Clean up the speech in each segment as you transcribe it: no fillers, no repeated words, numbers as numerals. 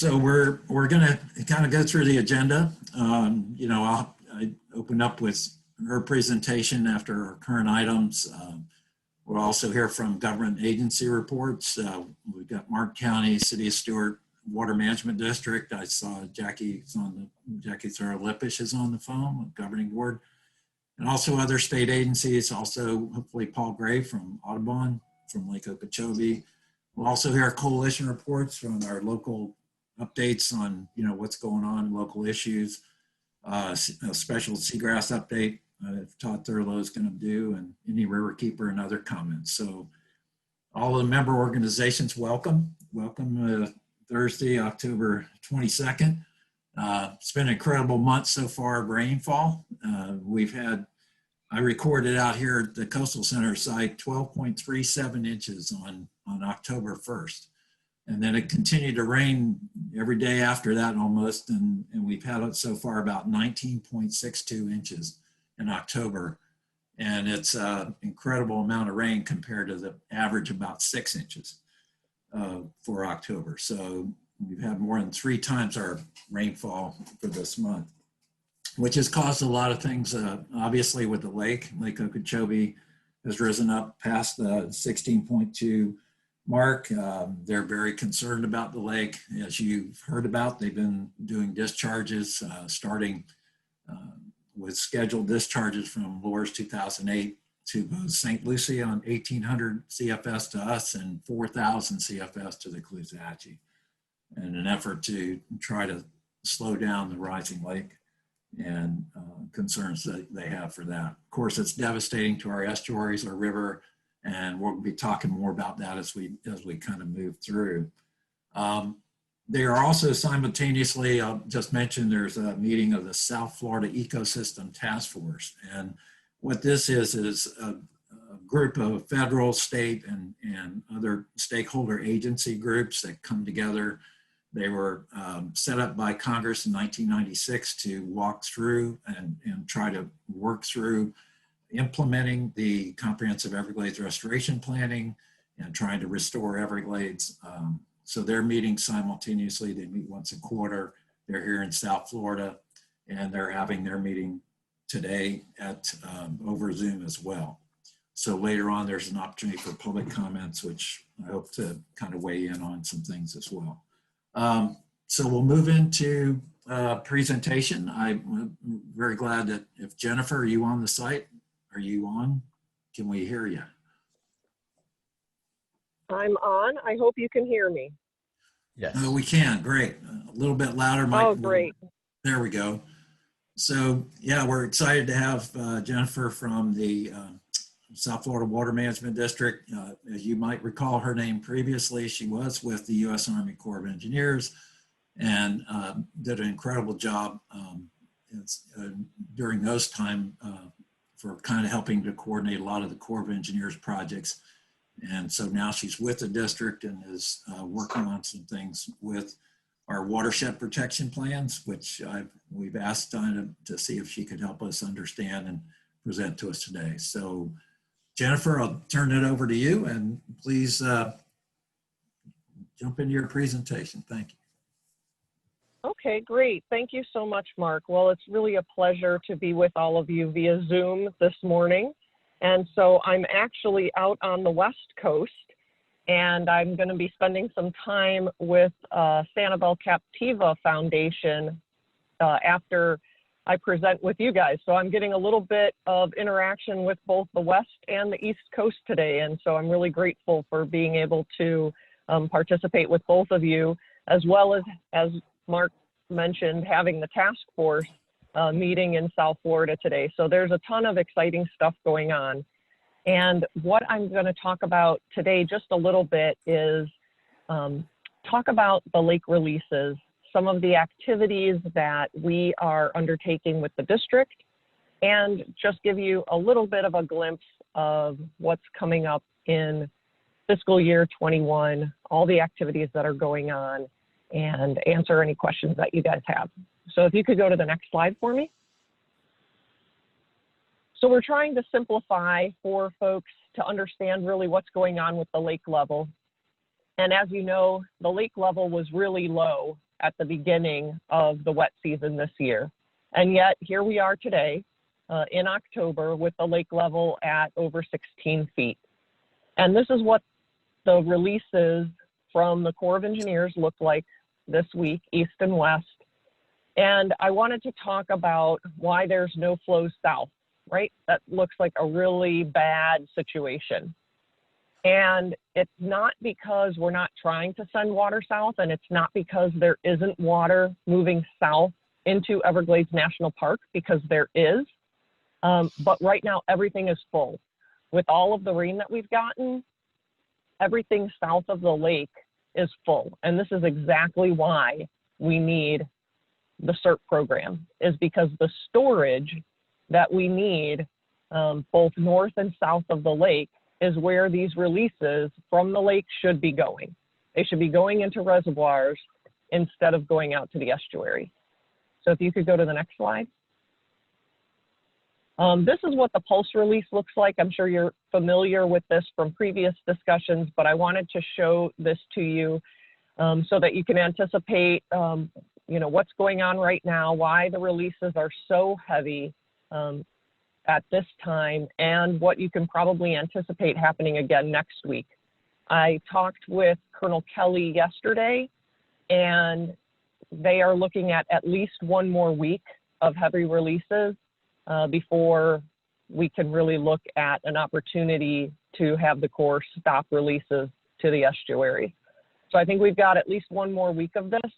So we're going to kind of go through the agenda. I open up with her presentation after our current items. We'll also hear from government agency reports. We've got Martin County, City of Stewart Water Management District. I saw Jackie Thurlow-Lippish is on the phone with governing board, and also other state agencies. Also, hopefully Paul Gray from Audubon, from Lake Okeechobee. We'll also hear coalition reports from our local updates on what's going on, local issues, a special seagrass update Todd Thurlow is going to do, and any riverkeeper and other comments. So all of the member organizations, welcome Thursday, October 22nd. It's been an incredible month so far of rainfall. I recorded out here at the Coastal Center site 12.37 inches on October 1st. And then it continued to rain every day after that almost. And we've had it so far about 19.62 inches in October. And it's an incredible amount of rain compared to the average about 6 inches for October. So we've had more than 3 times our rainfall for this month, which has caused a lot of things. Obviously with the Lake Okeechobee has risen up past the 16.2 mark. They're very concerned about the lake. As you've heard about, they've been doing discharges, starting with scheduled discharges from Lourdes 2008 to both St. Lucie on 1,800 CFS to us and 4,000 CFS to the Caloosahatchee, in an effort to try to slow down the rising lake and concerns that they have for that. Of course, it's devastating to our estuaries, our river, and we'll be talking more about that as we kind of move through. They are also simultaneously, I'll just mention, there's a meeting of the South Florida Ecosystem Task Force. And what this is a group of federal, state, and other stakeholder agency groups that come together. They were set up by Congress in 1996 to walk through and try to work through implementing the comprehensive Everglades restoration planning and trying to restore Everglades. So they're meeting simultaneously. They meet once a quarter. They're here in South Florida, and they're having their meeting today at over Zoom as well. So later on, there's an opportunity for public comments, which I hope to kind of weigh in on some things as well. So we'll move into presentation. I'm very glad that if Jennifer, are you on the site? Are you on? Can we hear you? I'm on. I hope you can hear me. Yes. We can. Great. A little bit louder. Oh, great. There we go. So yeah, we're excited to have Jennifer from the South Florida Water Management District. As you might recall her name previously, she was with the U.S. Army Corps of Engineers and did an incredible job during those time for kind of helping to coordinate a lot of the Corps of Engineers projects. And so now she's with the district and is working on some things with our watershed protection plans, which we've asked to see if she could help us understand and present to us today. So Jennifer, I'll turn it over to you, and please jump into your presentation. Thank you. Okay, great. Thank you so much, Mark. Well, it's really a pleasure to be with all of you via Zoom this morning. And so I'm actually out on the West Coast, and I'm going to be spending some time with Sanibel Captiva Foundation after I present with you guys. So I'm getting a little bit of interaction with both the West and the East Coast today. And so I'm really grateful for being able to participate with both of you, as well as Mark mentioned, having the task force meeting in South Florida today. So there's a ton of exciting stuff going on. And what I'm going to talk about today just a little bit is talk about the lake releases, some of the activities that we are undertaking with the district, and just give you a little bit of a glimpse of what's coming up in fiscal year 21, all the activities that are going on, and answer any questions that you guys have. So if you could go to the next slide for me. So we're trying to simplify for folks to understand really what's going on with the lake level. And as you know, the lake level was really low at the beginning of the wet season this year. And yet here we are today in October with the lake level at over 16 feet. And this is what the releases from the Corps of Engineers look like this week, east and west. And I wanted to talk about why there's no flows south, right? That looks like a really bad situation. And it's not because we're not trying to send water south, and it's not because there isn't water moving south into Everglades National Park, because there is. But right now, everything is full. With all of the rain that we've gotten, everything south of the lake is full. And this is exactly why we need the CERT program, is because the storage that we need both north and south of the lake is where these releases from the lake should be going. They should be going into reservoirs instead of going out to the estuary. So if you could go to the next slide. This is what the pulse release looks like. I'm sure you're familiar with this from previous discussions, but I wanted to show this to you so that you can anticipate what's going on right now, why the releases are so heavy at this time, and what you can probably anticipate happening again next week. I talked with Colonel Kelly yesterday, and they are looking at least one more week of heavy releases before we can really look at an opportunity to have the Corps stop releases to the estuary. So I think we've got at least one more week of this.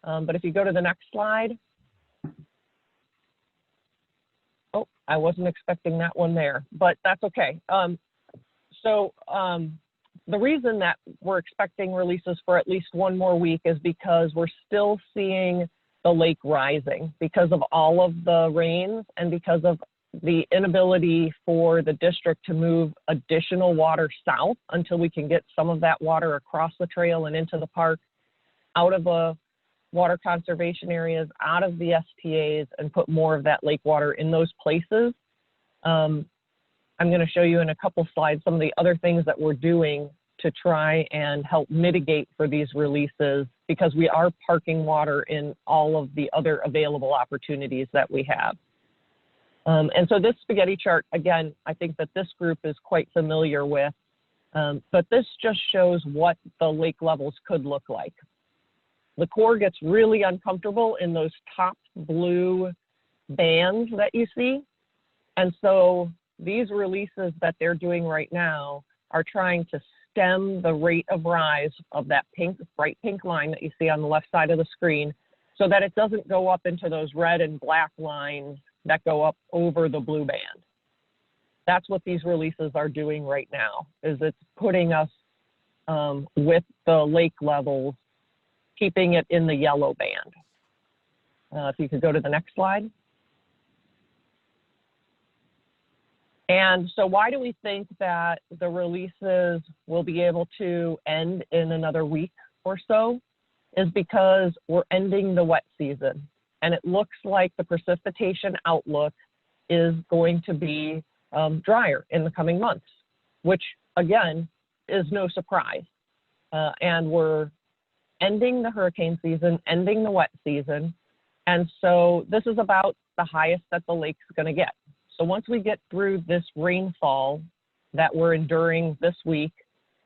But if you go to the next slide. Oh, I wasn't expecting that one there, but that's okay. The reason that we're expecting releases for at least one more week is because we're still seeing the lake rising because of all of the rains and because of the inability for the district to move additional water south until we can get some of that water across the trail and into the park, out of the water conservation areas, out of the STAs, and put more of that lake water in those places. I'm going to show you in a couple slides some of the other things that we're doing to try and help mitigate for these releases, because we are parking water in all of the other available opportunities that we have. And so this spaghetti chart, again, I think that this group is quite familiar with, but this just shows what the lake levels could look like. The Corps gets really uncomfortable in those top blue bands that you see. And so these releases that they're doing right now are trying to stem the rate of rise of that pink, bright pink line that you see on the left side of the screen, so that it doesn't go up into those red and black lines that go up over the blue band. That's what these releases are doing right now, is it's putting us with the lake levels, keeping it in the yellow band. If you could go to the next slide. And so why do we think that the releases will be able to end in another week or so? Is because we're ending the wet season. And it looks like the precipitation outlook is going to be drier in the coming months, which again is no surprise. And we're ending the hurricane season, ending the wet season. And so this is about the highest that the lake's going to get. So once we get through this rainfall that we're enduring this week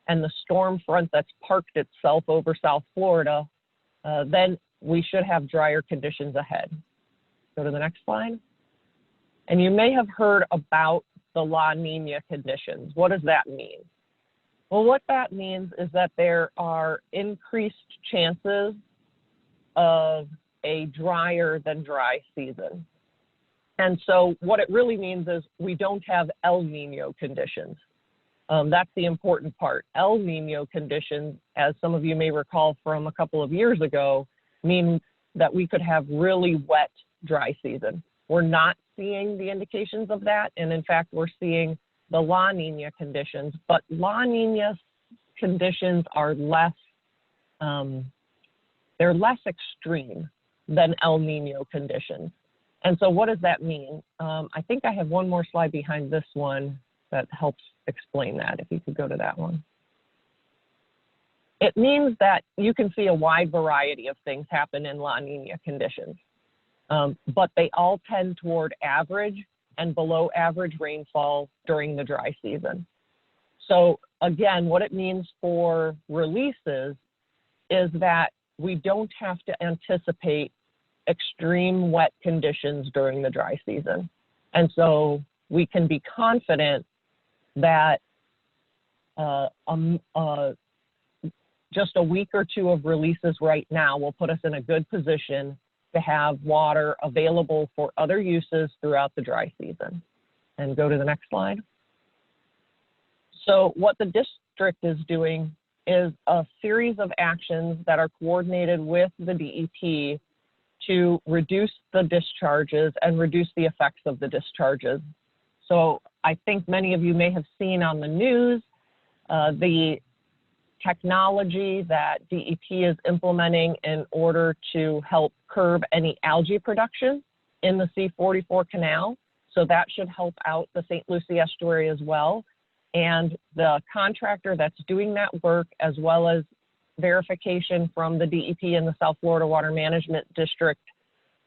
and the storm front that's parked itself over South Florida, then we should have drier conditions ahead. Go to the next slide. And you may have heard about the La Nina conditions. What does that mean? Well, what that means is that there are increased chances of a drier than dry season. And so what it really means is we don't have El Nino conditions. That's the important part. El Nino conditions, as some of you may recall from a couple of years ago, mean that we could have really wet, dry season. We're not seeing the indications of that. And in fact, we're seeing the La Nina conditions, but La Nina conditions are less, they're less extreme than El Nino conditions. And so what does that mean? I think I have one more slide behind this one that helps explain that, if you could go to that one. it means that you can see a wide variety of things happen in La Nina conditions, but they all tend toward average and below average rainfall during the dry season. So again, what it means for releases is that we don't have to anticipate extreme wet conditions during the dry season. And so we can be confident that just a week or two of releases right now will put us in a good position to have water available for other uses throughout the dry season. And go to the next slide. So what the district is doing is a series of actions that are coordinated with the DEP to reduce the discharges and reduce the effects of the discharges. So I think many of you may have seen on the news the technology that DEP is implementing in order to help curb any algae production in the C-44 canal. So that should help out the St. Lucie estuary as well. And the contractor that's doing that work, as well as verification from the DEP and the South Florida Water Management District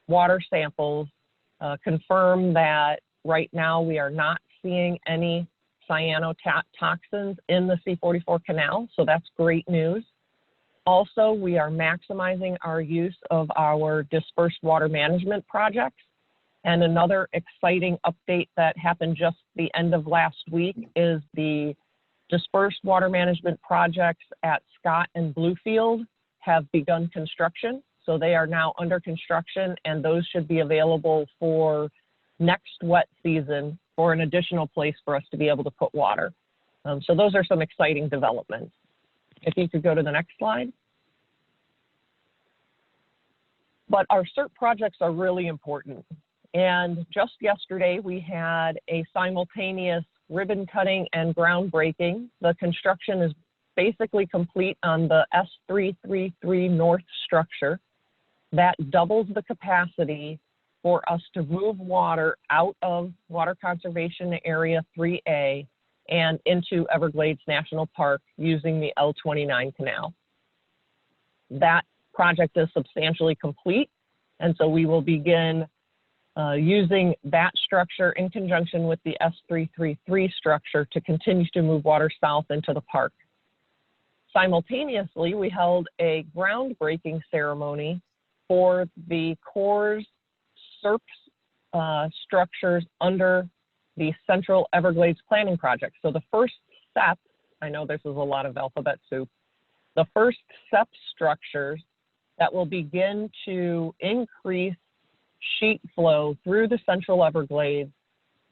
water samples, confirm that right now we are not seeing any cyanotoxins in the C-44 canal, so that's great news. Also, we are maximizing our use of our dispersed water management projects. And another exciting update that happened just the end of last week is the dispersed water management projects at Scott and Bluefield have begun construction. So they are now under construction, and those should be available for next wet season for an additional place for us to be able to put water. So those are some exciting developments. If you could go to the next slide. But our CERT projects are really important. And just yesterday, we had a simultaneous ribbon cutting and groundbreaking. The construction is basically complete on the S333 North structure. That doubles the capacity for us to move water out of Water Conservation Area 3A and into Everglades National Park using the L29 canal. That project is substantially complete, and so we will begin using that structure in conjunction with the S333 structure to continue to move water south into the park. Simultaneously, we held a groundbreaking ceremony for the Corps' SERP structures under the Central Everglades Planning Project. So the first step, I know this is a lot of alphabet soup, the first SEP structures that will begin to increase sheet flow through the Central Everglades,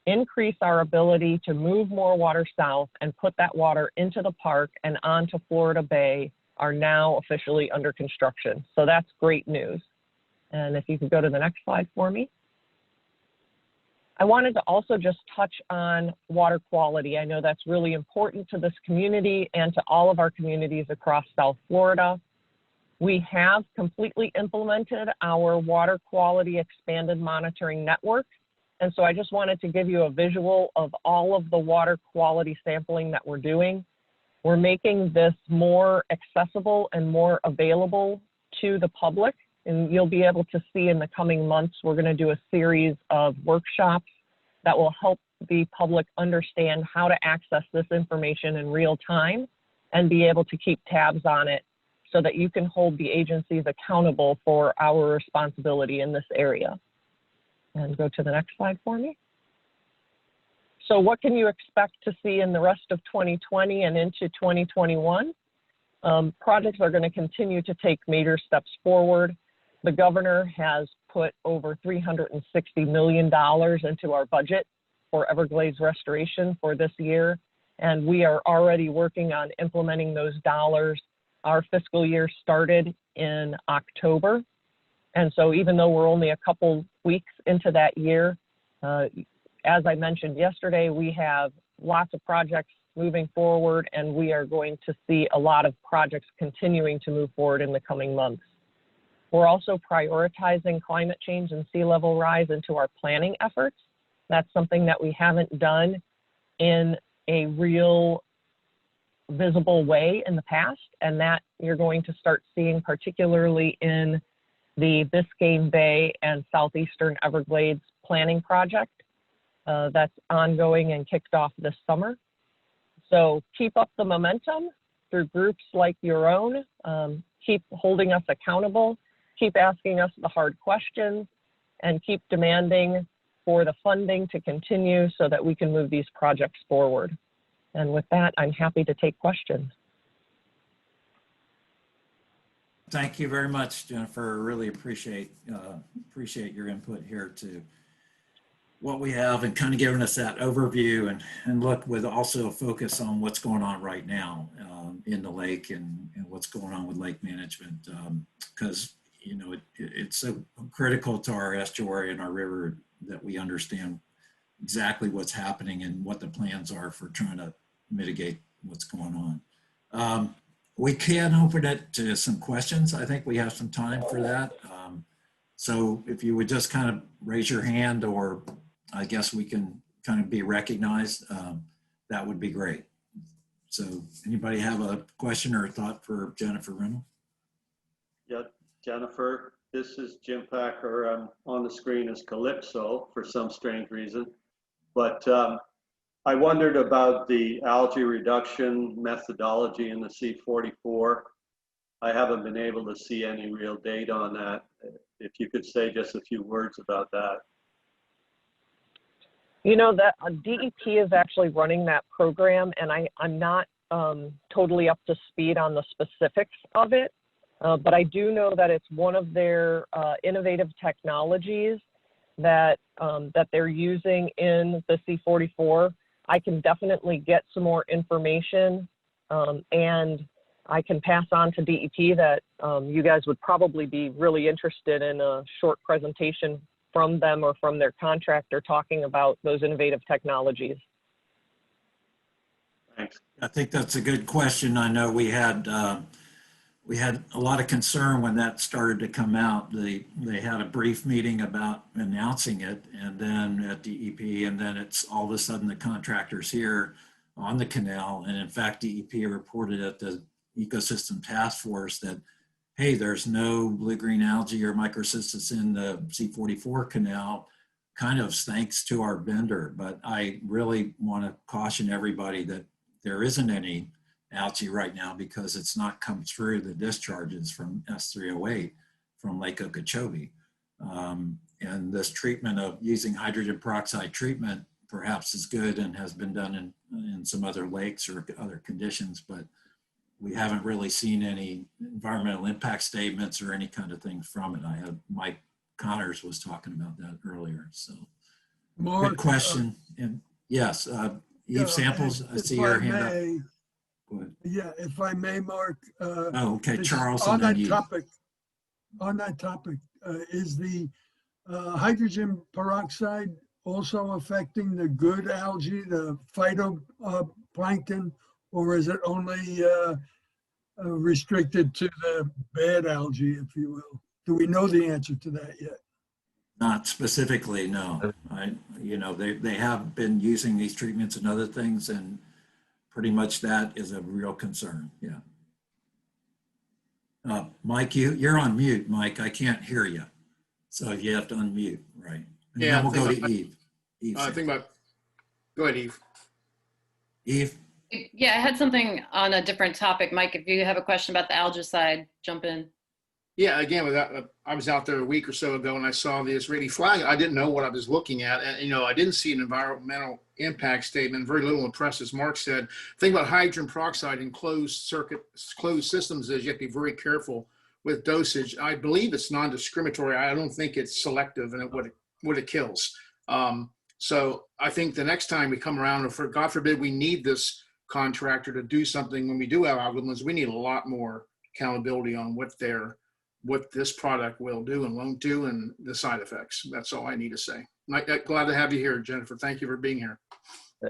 increase our ability to move more water south and put that water into the park and onto Florida Bay are now officially under construction. So that's great news. And if you could go to the next slide for me. I wanted to also just touch on water quality. I know that's really important to this community and to all of our communities across South Florida. We have completely implemented our water quality expanded monitoring network. And so I just wanted to give you a visual of all of the water quality sampling that we're doing. We're making this more accessible and more available to the public. And you'll be able to see in the coming months, we're going to do a series of workshops that will help the public understand how to access this information in real time and be able to keep tabs on it so that you can hold the agencies accountable for our responsibility in this area. And go to the next slide for me. So what can you expect to see in the rest of 2020 and into 2021? Projects are going to continue to take major steps forward. The governor has put over $360 million into our budget for Everglades restoration for this year, and we are already working on implementing those dollars. Our fiscal year started in October, and so even though we're only a couple weeks into that year, as I mentioned yesterday, we have lots of projects moving forward, and we are going to see a lot of projects continuing to move forward in the coming months. We're also prioritizing climate change and sea level rise into our planning efforts. That's something that we haven't done in a real visible way in the past, and that you're going to start seeing particularly in the Biscayne Bay and Southeastern Everglades planning project that's ongoing and kicked off this summer. So keep up the momentum through groups like your own. Keep holding us accountable, keep asking us the hard questions, and keep demanding for the funding to continue so that we can move these projects forward. And with that, I'm happy to take questions. Thank you very much, Jennifer. Really appreciate your input here to what we have and kind of giving us that overview and look with also a focus on what's going on right now in the lake and what's going on with lake management. Because, you know, it's so critical to our estuary and our river that we understand exactly what's happening and what the plans are for trying to mitigate what's going on. We can open it to some questions. I think we have some time for that. So if you would just kind of raise your hand, or I guess we can kind of be recognized, that would be great. So anybody have a question or a thought for Jennifer Reynolds? Yeah, Jennifer, this is Jim Packer. On the screen is Calypso for some strange reason. But I wondered about the algae reduction methodology in the C44. I haven't been able to see any real data on that. If you could say just a few words about that. You know, that DEP is actually running that program, and I'm not totally up to speed on the specifics of it, but I do know that it's one of their innovative technologies that they're using in the C44. I can definitely get some more information, and I can pass on to DEP that you guys would probably be really interested in a short presentation from them or from their contractor talking about those innovative technologies. Thanks. I think that's a good question. I know we had a lot of concern when that started to come out. They had a brief meeting about announcing it, and then at DEP, and then it's all of a sudden the contractors here on the canal. And in fact, DEP reported at the Ecosystem Task Force that, hey, there's no blue-green algae or microcystis in the C44 canal, kind of thanks to our vendor. But I really want to caution everybody that there isn't any algae right now because it's not come through the discharges from S308 from Lake Okeechobee. And this treatment of using hydrogen peroxide treatment perhaps is good and has been done in some other lakes or other conditions, but we haven't really seen any environmental impact statements or any kind of thing from it. I had Mike Connors was talking about that earlier. So Mark, good question. And yes, Eve Samples, I see your hand up. Go ahead. Yeah, if I may, Mark. Oh, okay, Charles. On And then that you. topic, is the hydrogen peroxide also affecting the good algae, the phytoplankton, or is it only restricted to the bad algae, if you will? Do we know the answer to that yet? Not specifically, no. They have been using these treatments and other things, and pretty much that is a real concern. Yeah. Mike, you're on mute, Mike. I can't hear you, so you have to unmute, right? And Yeah. then we'll go to Eve. Go ahead, Eve. Eve. Yeah, I had something on a different topic. Mike, if you have a question about the algicide, jump in. Yeah, again, I was out there a week or so ago and I saw the Israeli flag. I didn't know what I was looking at. And, I didn't see an environmental impact statement, very little in the press, as Mark said. The thing about hydrogen peroxide in closed systems is you have to be very careful with dosage. I believe it's non-discriminatory. I don't think it's selective in what it kills. So I think the next time we come around, if God forbid we need this contractor to do something when we do have algorithms, we need a lot more accountability on what this product will do and won't do and the side effects. That's all I need to say. Glad to have you here, Jennifer. Thank you for being here.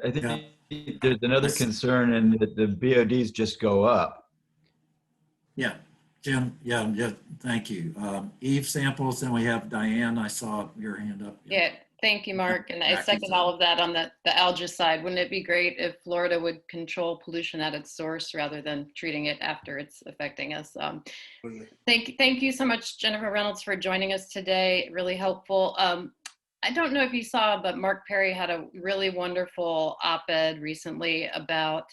I think there's another concern, and the BODs just go up. Yeah, Jim. Yeah. Thank you. Eve Samples. Then we have Diane. I saw your hand up. Yeah, Thank you, Mark. And I Jackie, second all of that on the algae side. Wouldn't it be great if Florida would control pollution at its source rather than treating it after it's affecting us? Thank you so much, Jennifer Reynolds, for joining us today. Really helpful. I don't know if you saw, but Mark Perry had a really wonderful op-ed recently about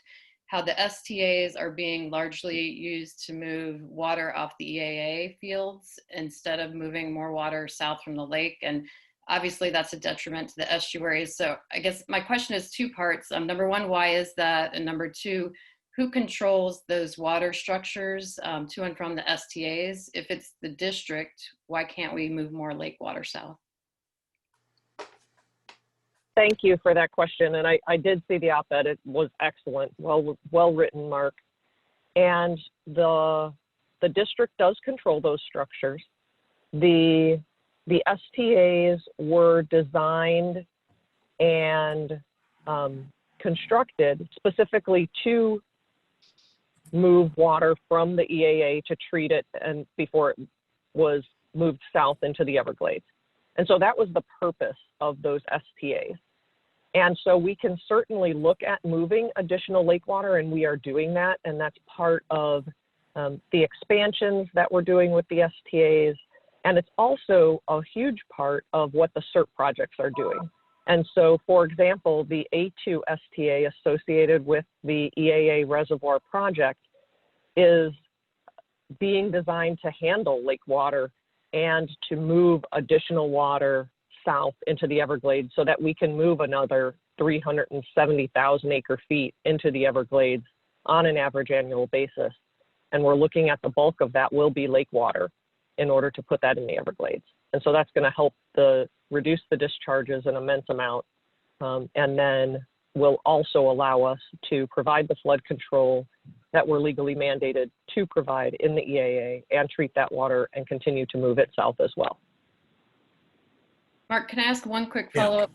how the STAs are being largely used to move water off the EAA fields instead of moving more water south from the lake. And obviously that's a detriment to the estuaries. So I guess my question is two parts. Number one, why is that? And number two, who controls those water structures to and from the STAs? If it's the district, why can't we move more lake water south? Thank you for that question. And I did see the op-ed. It was excellent. Well written, Mark. And the district does control those structures. The STAs were designed and constructed specifically to move water from the EAA to treat it and before it was moved south into the Everglades. And so that was the purpose of those STAs. And so we can certainly look at moving additional lake water, and we are doing that. And that's part of the expansions that we're doing with the STAs. And it's also a huge part of what the SERP projects are doing. And so, for example, the A2 STA associated with the EAA reservoir project is being designed to handle lake water and to move additional water south into the Everglades so that we can move another 370,000 acre feet into the Everglades on an average annual basis. And we're looking at the bulk of that will be lake water in order to put that in the Everglades. And so that's going to help reduce the discharges an immense amount, and then will also allow us to provide the flood control that we're legally mandated to provide in the EAA and treat that water and continue to move it south as well. Mark, can I ask one quick Yeah. follow-up?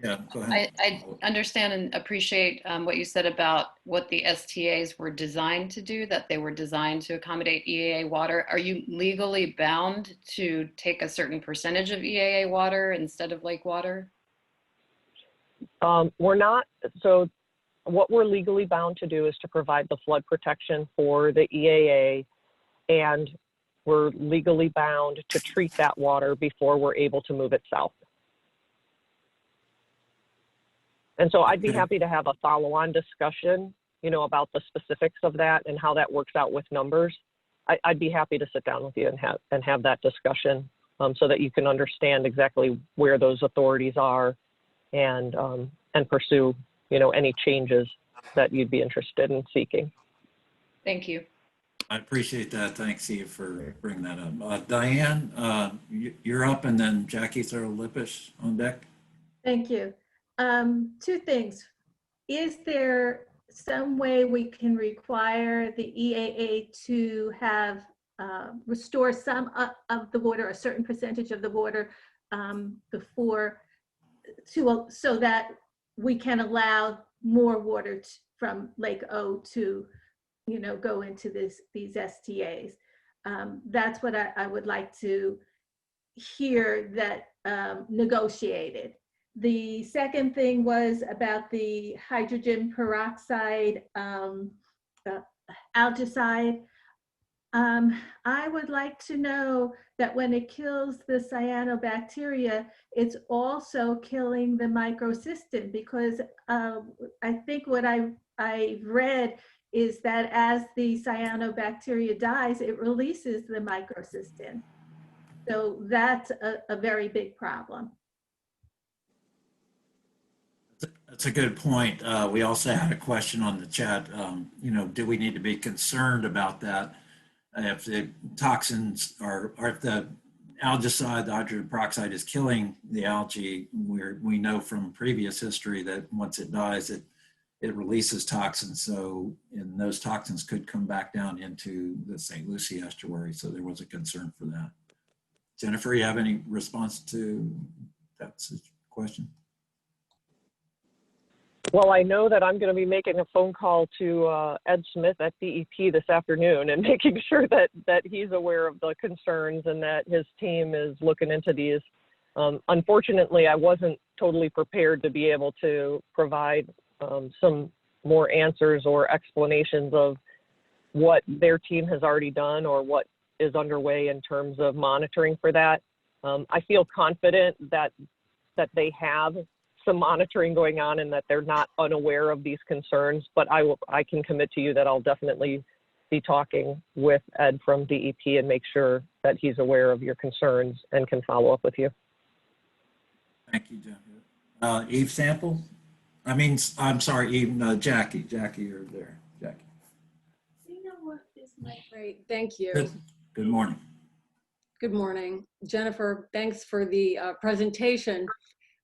Yeah, go ahead. I understand and appreciate what you said about what the STAs were designed to do, that they were designed to accommodate EAA water. Are you legally bound to take a certain percentage of EAA water instead of lake water? We're not. So what we're legally bound to do is to provide the flood protection for the EAA, and we're legally bound to treat that water before we're able to move it south. And so I'd be happy to have a follow-on discussion, about the specifics of that and how that works out with numbers. I'd be happy to sit down with you and have that discussion so that you can understand exactly where those authorities are and pursue, any changes that you'd be interested in seeking. Thank you. I appreciate that. Thanks, Eve, for bringing that up. Diane, you're up, and then Jackie Thurl-Lippisch on deck. Thank you. Two things. Is there some way we can require the EAA to have restore some of the water, a certain percentage of the water before so that we can allow more water from Lake O to go into these STAs. That's what I would like to hear that negotiated. The second thing was about the hydrogen peroxide algicide. I would like to know that when it kills the cyanobacteria, it's also killing the microcystin, because I think what I read is that as the cyanobacteria dies, it releases the microcystin. So that's a very big problem. That's a good point. We also had a question on the chat. Do we need to be concerned about that? If the toxins or if the algicide, the hydrogen peroxide, is killing the algae, we know from previous history that once it dies, it releases toxins. And those toxins could come back down into the St. Lucie estuary. So there was a concern for that. Jennifer, you have any response to that question? Well, I know that I'm going to be making a phone call to Ed Smith at DEP this afternoon and making sure that he's aware of the concerns and that his team is looking into these. Unfortunately, I wasn't totally prepared to be able to provide some more answers or explanations of what their team has already done or what is underway in terms of monitoring for that. I feel confident that they have some monitoring going on and that they're not unaware of these concerns, but I can commit to you that I'll definitely be talking with Ed from DEP and make sure that he's aware of your concerns and can follow up with you. Thank you, Jen. Eve Sample? I'm sorry, Eve, Jackie. Jackie, you're there. Jackie. You know what is my great? Thank you. Good morning. Good morning. Jennifer, thanks for the presentation.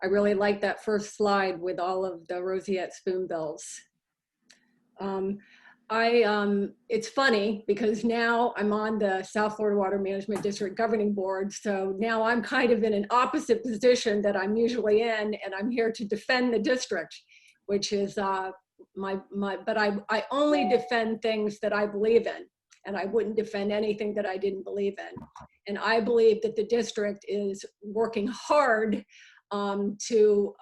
I really like that first slide with all of the roseate spoonbills. It's funny because now I'm on the South Florida Water Management District Governing Board. So now I'm kind of in an opposite position that I'm usually in, and I'm here to defend the district, which is but I only defend things that I believe in, and I wouldn't defend anything that I didn't believe in. And I believe that the district is working hard to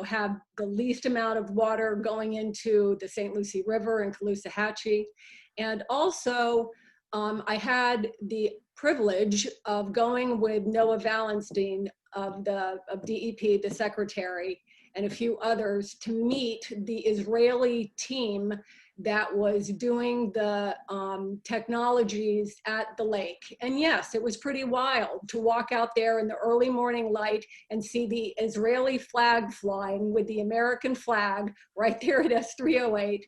have the least amount of water going into the St. Lucie River and Caloosahatchee. And also, I had the privilege of going with Noah Valenstein of DEP, the secretary, and a few others to meet the Israeli team that was doing the technologies at the lake. And yes, it was pretty wild to walk out there in the early morning light and see the Israeli flag flying with the American flag right there at S308.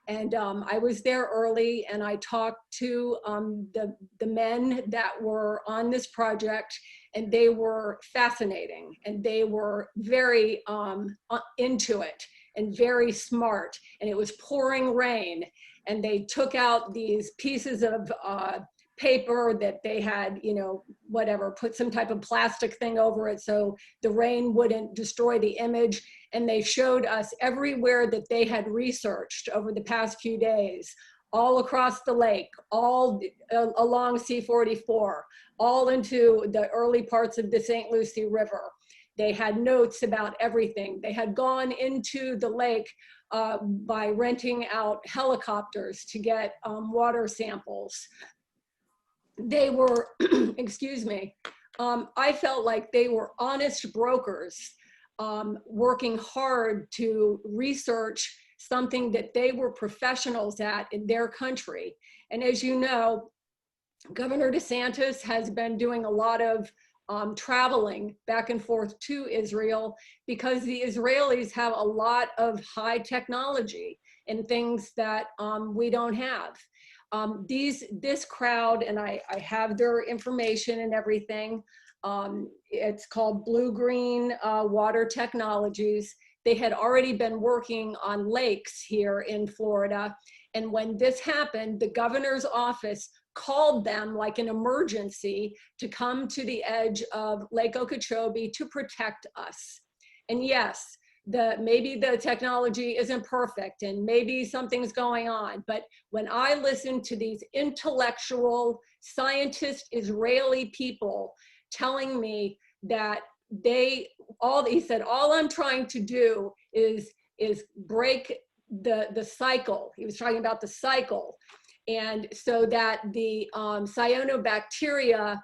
And I was there early and I talked to the men that were on this project, and they were fascinating and they were very into it and very smart, and it was pouring rain, and they took out these pieces of paper that they had, put some type of plastic thing over it so the rain wouldn't destroy the image. And they showed us everywhere that they had researched over the past few days, all across the lake, all along C-44, all into the early parts of the St. Lucie River. They had notes about everything. They had gone into the lake by renting out helicopters to get water samples. They were, excuse me, I felt like they were honest brokers working hard to research something that they were professionals at in their country. And as you know, Governor DeSantis has been doing a lot of traveling back and forth to Israel because the Israelis have a lot of high technology and things that we don't have. This crowd, and I have their information and everything, it's called Blue Green Water Technologies. They had already been working on lakes here in Florida. And when this happened, the governor's office called them like an emergency to come to the edge of Lake Okeechobee to protect us. And yes, maybe the technology isn't perfect and maybe something's going on, but when I listen to these intellectual scientist Israeli people telling me that he said, all I'm trying to do is break the cycle. He was talking about the cycle. And so that the cyanobacteria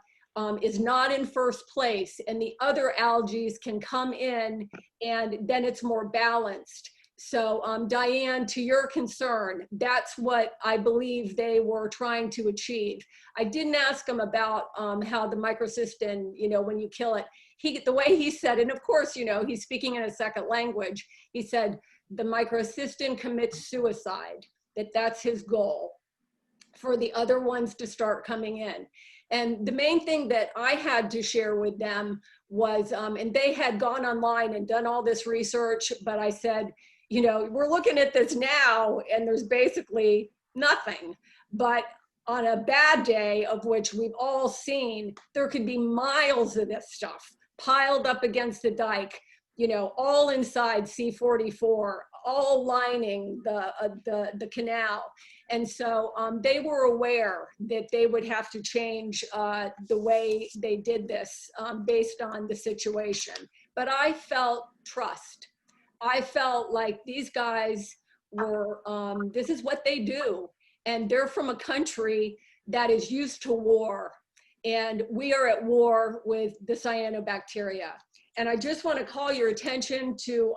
is not in first place and the other algae can come in and then it's more balanced. So Diane, to your concern, that's what I believe they were trying to achieve. I didn't ask him about how the microcystin, when you kill it, the way he said, and of course, he's speaking in a second language. He said, the microcystin commits suicide, that's his goal for the other ones to start coming in. And the main thing that I had to share with them was, and they had gone online and done all this research, but I said, we're looking at this now and there's basically nothing. But on a bad day, of which we've all seen, there could be miles of this stuff piled up against the dike, all inside C-44, all lining the canal. And so they were aware that they would have to change the way they did this based on the situation. But I felt trust. I felt like these guys were, this is what they do. And they're from a country that is used to war. And we are at war with the cyanobacteria. And I just want to call your attention to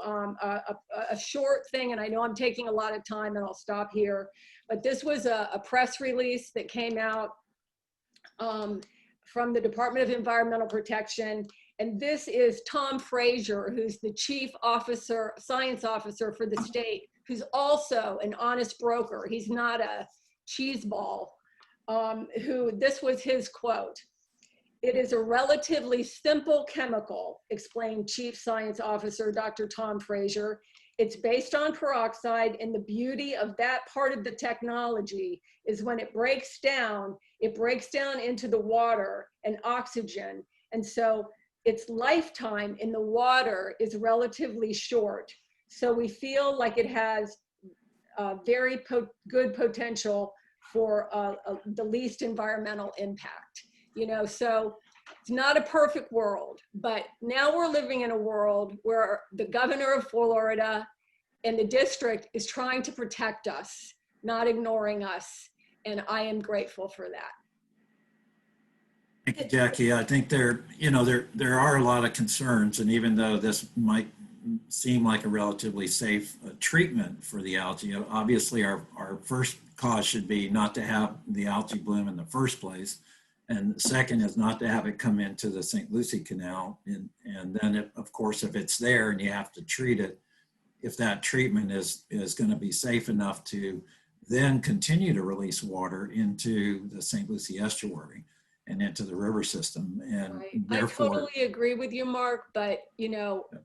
a short thing, and I know I'm taking a lot of time and I'll stop here, but this was a press release that came out from the Department of Environmental Protection. And this is Tom Frazier, who's the chief officer, science officer for the state, who's also an honest broker. He's not a cheeseball, this was his quote. "It is a relatively simple chemical," explained Chief Science Officer Dr. Tom Frazier. "It's based on peroxide, and the beauty of that part of the technology is when it breaks down into the water and oxygen. And so its lifetime in the water is relatively short. So we feel like it has very good potential for the least environmental impact." You know, so it's not a perfect world, but now we're living in a world where the governor of Florida and the district is trying to protect us, not ignoring us. And I am grateful for that. Thank you, Jackie. I think there are a lot of concerns, and even though this might seem like a relatively safe treatment for the algae, obviously our first cause should be not to have the algae bloom in the first place. And the second is not to have it come into the St. Lucie Canal. And then, of course, if it's there and you have to treat it, if that treatment is going to be safe enough to then continue to release water into the St. Lucie estuary and into the river system. And Right. therefore, I totally agree with you, Mark, but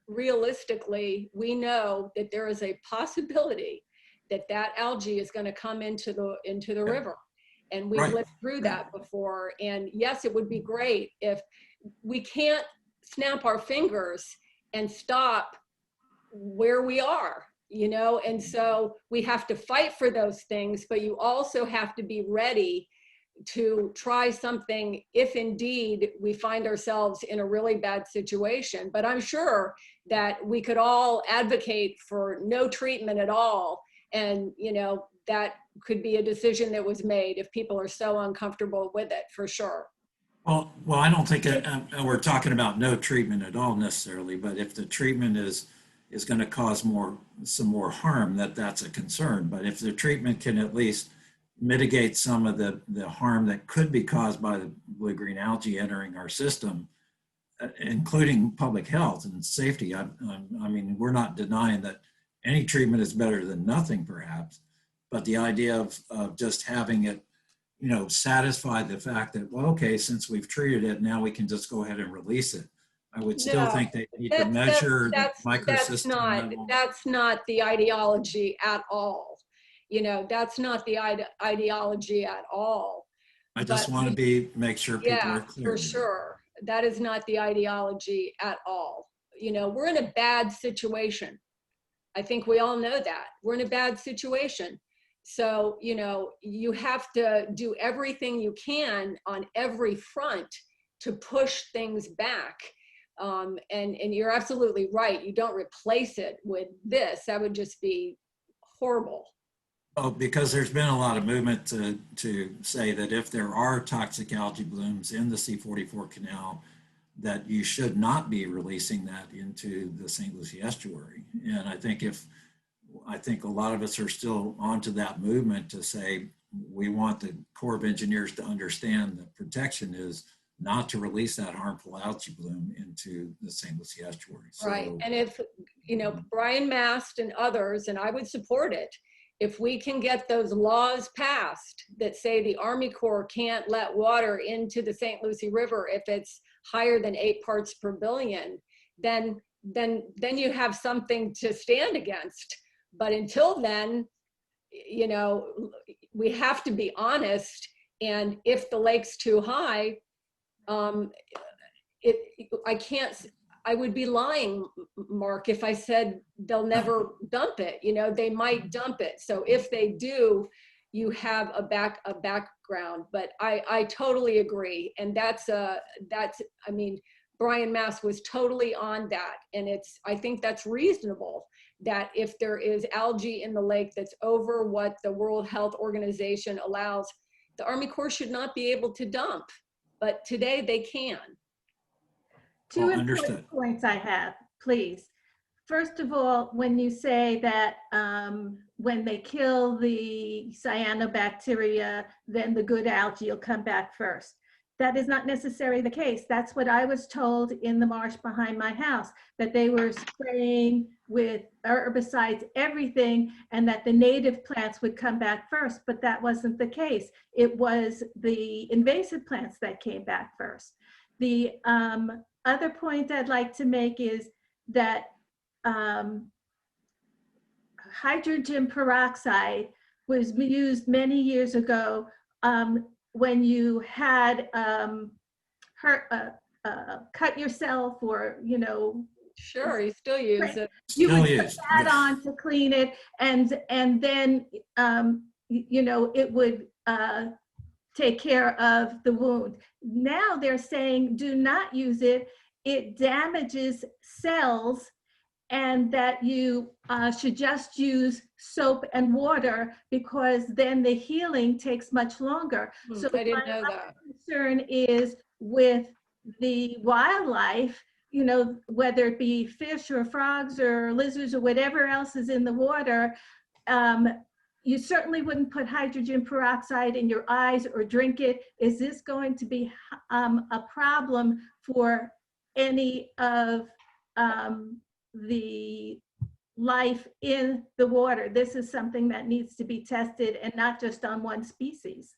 realistically, we know that there is a possibility that algae is going to come into the river. And we've Right. lived through that before. And yes, it would be great if we can't snap our fingers and stop where we are, and so we have to fight for those things, but you also have to be ready to try something if indeed we find ourselves in a really bad situation. But I'm sure that we could all advocate for no treatment at all. And, that could be a decision that was made if people are so uncomfortable with it, for sure. well, I don't think we're talking about no treatment at all necessarily, but if the treatment is going to cause some more harm, that's a concern. But if the treatment can at least mitigate some of the harm that could be caused by the blue-green algae entering our system, including public health and safety. I mean, we're not denying that any treatment is better than nothing, perhaps, but the idea of just having it, satisfy the fact that, well, okay, since we've treated it, now we can just go ahead and release it. I would still think they need to measure the microsystem level. That's not the ideology at all. That's not the ideology at all. I just want to make sure people are clear. For sure. That is not the ideology at all. We're in a bad situation. I think we all know that. We're in a bad situation. So, you have to do everything you can on every front to push things back. And you're absolutely right. You don't replace it with this. That would just be horrible. Oh, because there's been a lot of movement to say that if there are toxic algae blooms in the C44 canal, that you should not be releasing that into the St. Lucie estuary. And I think a lot of us are still onto that movement to say we want the Corps of Engineers to understand that protection is not to release that harmful algae bloom into the St. Lucie estuary. Right. And if, Brian Mast and others, and I would support it, if we can get those laws passed that say the Army Corps can't let water into the St. Lucie River if it's higher than 8 parts per billion, then you have something to stand against. But until then, we have to be honest. And if the lake's too high, I would be lying, Mark, if I said they'll never dump it. You know, they might dump it. So if they do, you have a background. But I totally agree, and I mean, Brian Mass was totally on that, and I think that's reasonable. That if there is algae in the lake that's over what the World Health Organization allows, the Army Corps should not be able to dump. But today they can. Two Well, important understood. points I have, please. First of all, when you say that when they kill the cyanobacteria, then the good algae will come back first. That is not necessarily the case. That's what I was told in the marsh behind my house, that they were spraying with herbicides, everything, and that the native plants would come back first, but that wasn't the case. It was the invasive plants that came back first. The other point I'd like to make is that hydrogen peroxide was used many years ago when you had cut yourself, or, you know. Sure, you still use it. You would Still put used, that yes. on to clean it, and then you know, it would take care of the wound. Now they're saying do not use it. It damages cells, and that you should just use soap and water, because then the healing takes much longer. So I didn't my know that. concern is with the wildlife, you know, whether it be fish or frogs or lizards or whatever else is in the water. You certainly wouldn't put hydrogen peroxide in your eyes or drink it. Is this going to be a problem for any of the life in the water? This is something that needs to be tested, and not just on one species.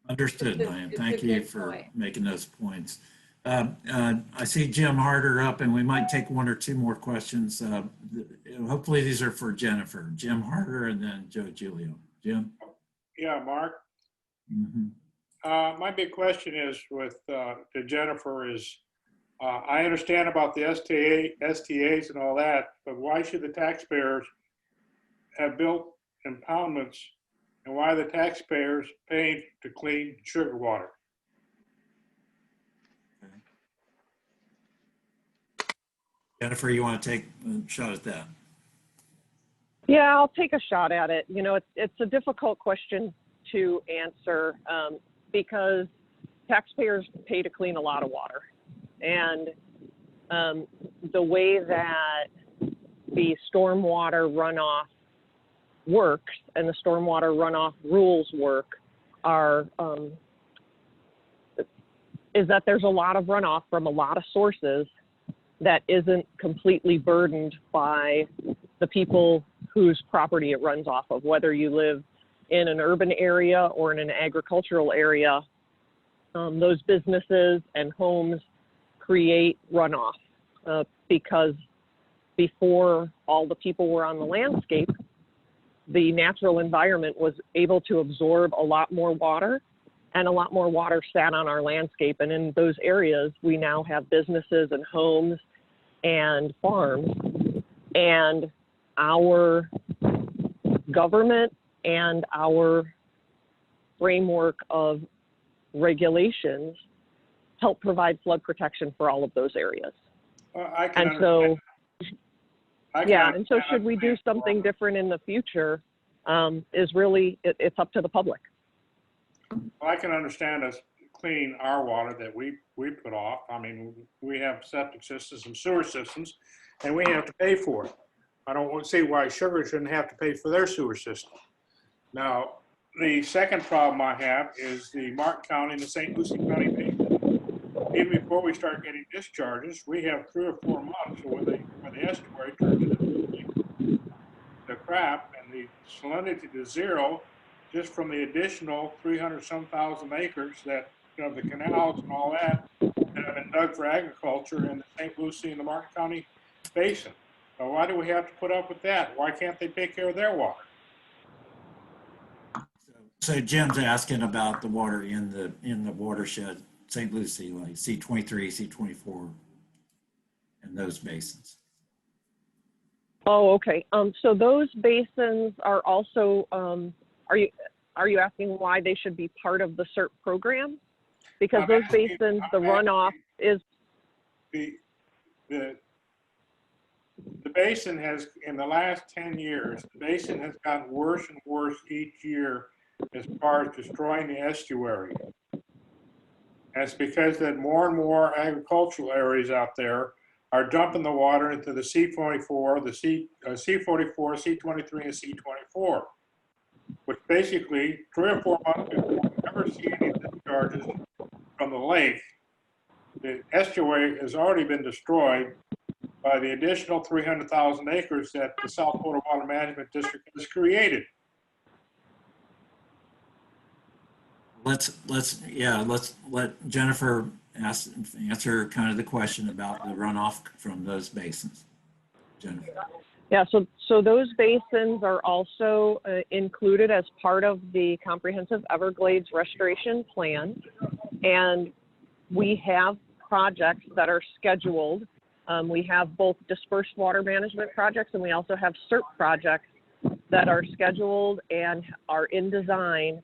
Understood, It's a- Diane. it's a Thank you good for point. making those points. I see Jim Harder up, and we might take one or two more questions. Hopefully these are for Jennifer. Jim Harder and then Joe Giulio. Jim? Yeah, Mark. Mhm. My big question is to Jennifer is, I understand about the STAs and all that, but why should the taxpayers have built impoundments, and why are the taxpayers paying to clean sugar water? Jennifer, you want to take a shot at that? Yeah, I'll take a shot at it. You know, it's a difficult question to answer because taxpayers pay to clean a lot of water. And the way that the stormwater runoff works and the stormwater runoff rules work are is that there's a lot of runoff from a lot of sources that isn't completely burdened by the people whose property it runs off of. Whether you live in an urban area or in an agricultural area, those businesses and homes create runoff because before all the people were on the landscape, the natural environment was able to absorb a lot more water, and a lot more water sat on our landscape. And in those areas, we now have businesses and homes and farms, and our government and our framework of regulations help provide flood protection for all of those areas. I can And so, understand. I can yeah, and so understand should we do that. something different in the future is really, it's up to the public. Well, I can understand us cleaning our water that we put off. I mean, we have septic systems and sewer systems, and we have to pay for it. I don't want to see why sugar shouldn't have to pay for their sewer system. Now, the second problem I have is the Martin County and the St. Lucie County basin. Even before we start getting discharges, we have 3 or 4 months where the estuary turns into the crap and the salinity to zero, just from the additional 300-some thousand acres that, you know, the canals and all that have been dug for agriculture in the St. Lucie and the Martin County basin. So why do we have to put up with that? Why can't they take care of their water? So Jim's asking about the water in the watershed, St. Lucie, like C23, C24. in those basins. Oh, okay. So those basins are also, are you asking why they should be part of the CERT program? Because those basins, the runoff is. The basin has, in the last 10 years, the basin has gotten worse and worse each year as far as destroying the estuary. And it's because that more and more agricultural areas out there are dumping the water into the C44, the C44, C23, and C24, which basically 3 or 4 months before we ever see any discharges from the lake, the estuary has already been destroyed by the additional 300,000 acres that the South Florida Water Management District has created. Let's let Jennifer answer kind of the question about the runoff from those basins. Jennifer. Yeah, so those basins are also included as part of the Comprehensive Everglades Restoration Plan. And we have projects that are scheduled. We have both dispersed water management projects, and we also have CERT projects that are scheduled and are in design.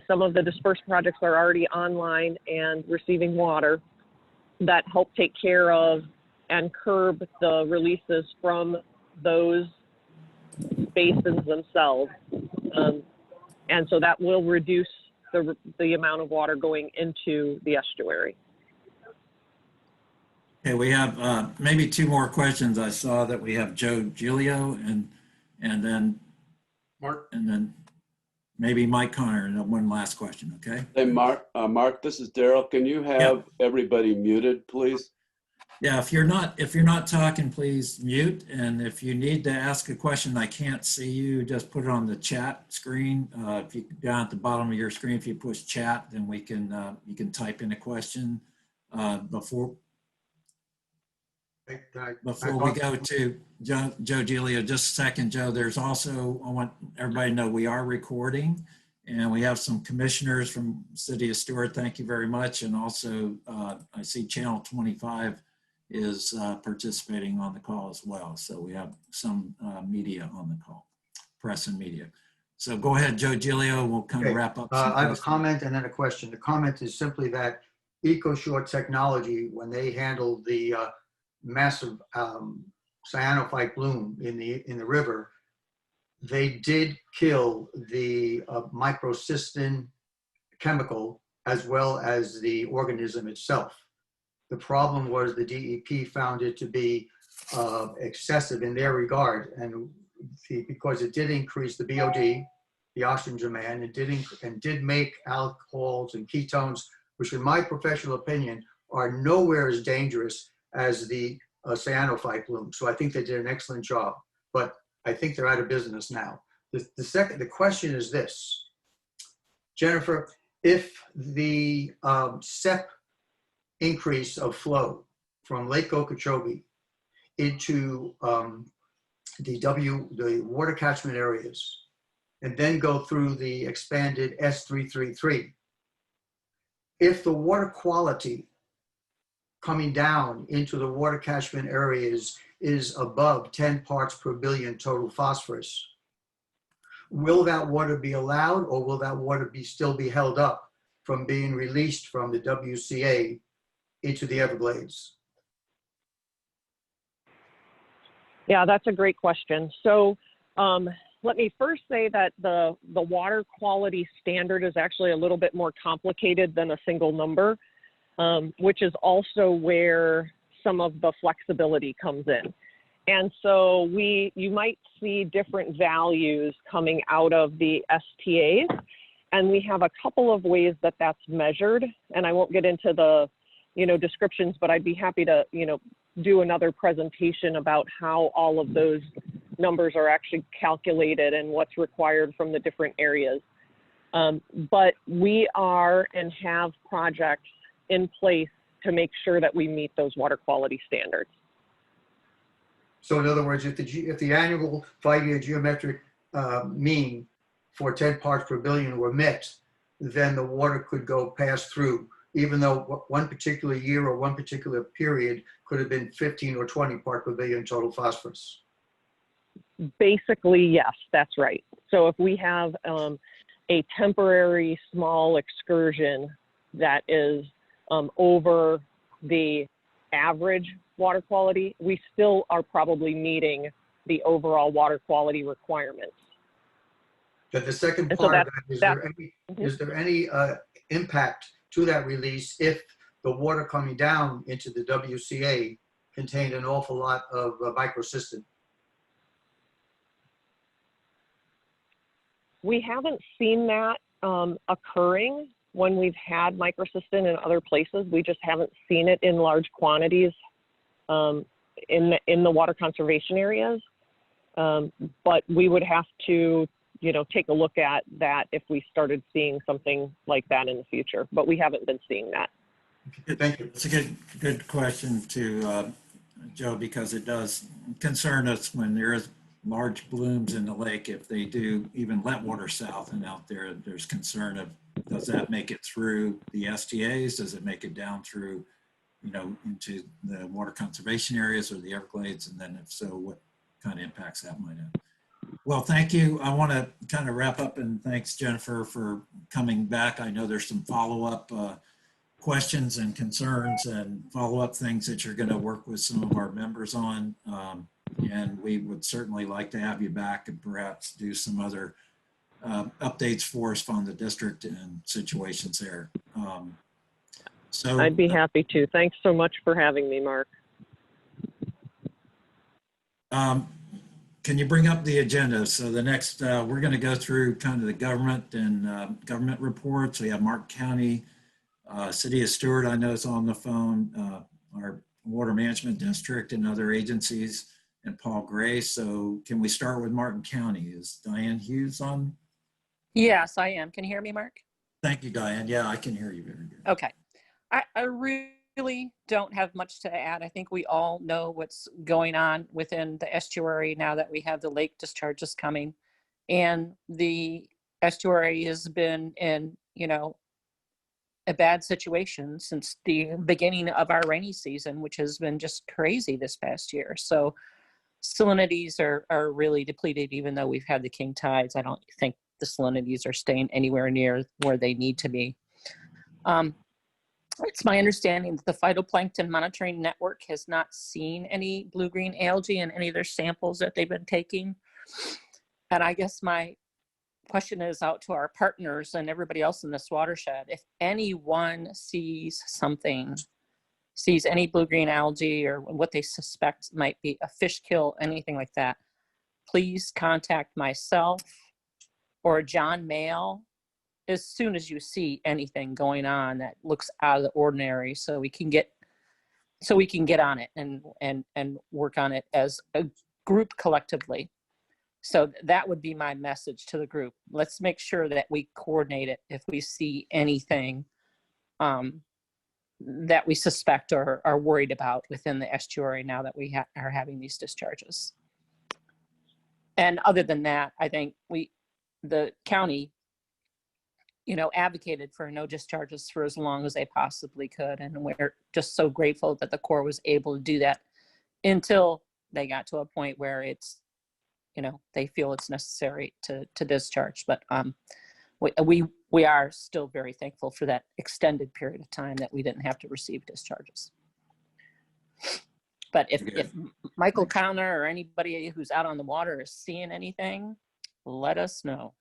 Some of the dispersed projects are already online and receiving water that help take care of and curb the releases from those basins themselves. And so that will reduce the amount of water going into the estuary. Okay, we have maybe 2 more questions. I saw that we have Joe Giglio and then Mark? And then maybe Mike Connor, and one last question, okay? Hey, Mark, this is Daryl. Can you have everybody muted, please? Yeah, if you're not talking, please mute. And if you need to ask a question, I can't see you, just put it on the chat screen. If you down at the bottom of your screen, if you push chat, then we can you can type in a question before we go to Joe Giglio. Just a second, Joe. There's also, I want everybody to know we are recording, and we have some commissioners from City of Stuart. Thank you very much. And also, I see Channel 25 is participating on the call as well. So we have some media on the call, press and media. So go ahead, Joe Giglio. We'll kind of wrap up. I have a comment and then a question. The comment is simply that EcoShore Technology, when they handled the massive cyanophyte bloom in the river, they did kill the microcystin chemical as well as the organism itself. The problem was the DEP found it to be excessive in their regard, and because it did increase the BOD, the oxygen demand, and did make alcohols and ketones, which in my professional opinion are nowhere as dangerous as the cyanophyte bloom. So I think they did an excellent job, but I think they're out of business now. The question is this, Jennifer, if the SEP increase of flow from Lake Okeechobee into the water catchment areas and then go through the expanded S333, if the water quality coming down into the water catchment areas is above 10 parts per billion total phosphorus, will that water be allowed, or will that water still be held up from being released from the WCA into the Everglades? Yeah, that's a great question. So let me first say that the water quality standard is actually a little bit more complicated than a single number, which is also where some of the flexibility comes in. And so you might see different values coming out of the STAs, and we have a couple of ways that that's measured. And I won't get into the descriptions, but I'd be happy to do another presentation about how all of those numbers are actually calculated and what's required from the different areas. But we are and have projects in place to make sure that we meet those water quality standards. So in other words, if the annual 5-year geometric mean for 10 parts per billion were met, then the water could go pass through even though one particular year or one particular period could have been 15 or 20 part per billion total phosphorus. Basically, yes, that's right. So if we have a temporary small excursion that is over the average water quality, we still are probably meeting the overall water quality requirements. But the second And so part of that, is there any impact to that release if the water coming down into the WCA contained an awful lot of microcystin? We haven't seen that occurring when we've had microcystin in other places. We just haven't seen it in large quantities in the water conservation areas. But we would have to, take a look at that if we started seeing something like that in the future. But we haven't been seeing that. Thank you. It's a good question to Joe, because it does concern us when there is large blooms in the lake. If they do even let water south and out there, there's concern of, does that make it through the STAs? Does it make it down through, into the water conservation areas or the Everglades? And then if so, what kind of impacts that might have? Well, thank you. I want to kind of wrap up, and thanks, Jennifer, for coming back. I know there's some follow-up questions and concerns and follow-up things that you're going to work with some of our members on. And we would certainly like to have you back and perhaps do some other updates for us on the district and situations there. So I'd be happy to. Thanks so much for having me, Mark. Can you bring up the agenda? So the next, we're going to go through kind of the government and government reports. We have Mark County, City of Stewart, I know is on the phone, our Water Management District and other agencies, and Paul Gray. So can we start with Martin County? Is Diane Hughes on? Yes, I am. Can you hear me, Mark? Thank you, Diane. Yeah, I can hear you very good. Okay. I really don't have much to add. I think we all know what's going on within the estuary now that we have the lake discharges coming. And the estuary has been in, a bad situation since the beginning of our rainy season, which has been just crazy this past year. So salinities are really depleted, even though we've had the king tides. I don't think the salinities are staying anywhere near where they need to be. It's my understanding that the Phytoplankton Monitoring Network has not seen any blue-green algae in any of their samples that they've been taking. And I guess my question is out to our partners and everybody else in this watershed. If anyone sees any blue-green algae or what they suspect might be a fish kill, anything like that, please contact myself or John Mayle as soon as you see anything going on that looks out of the ordinary, so we can get on it and work on it as a group collectively. So that would be my message to the group. Let's make sure that we coordinate it if we see anything that we suspect or are worried about within the estuary now that we are having these discharges. And other than that, I think the county, advocated for no discharges for as long as they possibly could. And we're just so grateful that the Corps was able to do that until they got to a point where it's, they feel it's necessary to discharge. But we are still very thankful for that extended period of time that we didn't have to receive discharges. But if Michael Connor or anybody who's out on the water is seeing anything, let us know.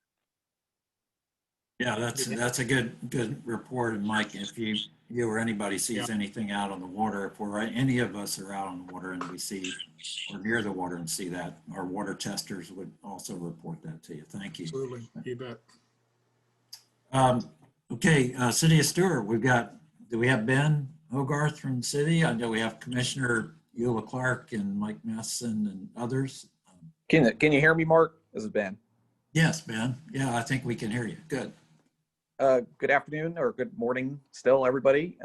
Yeah, that's a good report. And Mike, if you or anybody sees anything out on the water, if any of us are out on the water and we see or near the water and see that, our water testers would also report that to you. Thank you. Absolutely, you bet. Okay, City of Stewart, do we have Ben Hogarth from the city? I know we have Commissioner Eula Clark and Mike Masson and others. Can you hear me, Mark? This is Ben. Yes, Ben. Yeah, I think we can hear you. Good. Good afternoon or good morning still, everybody.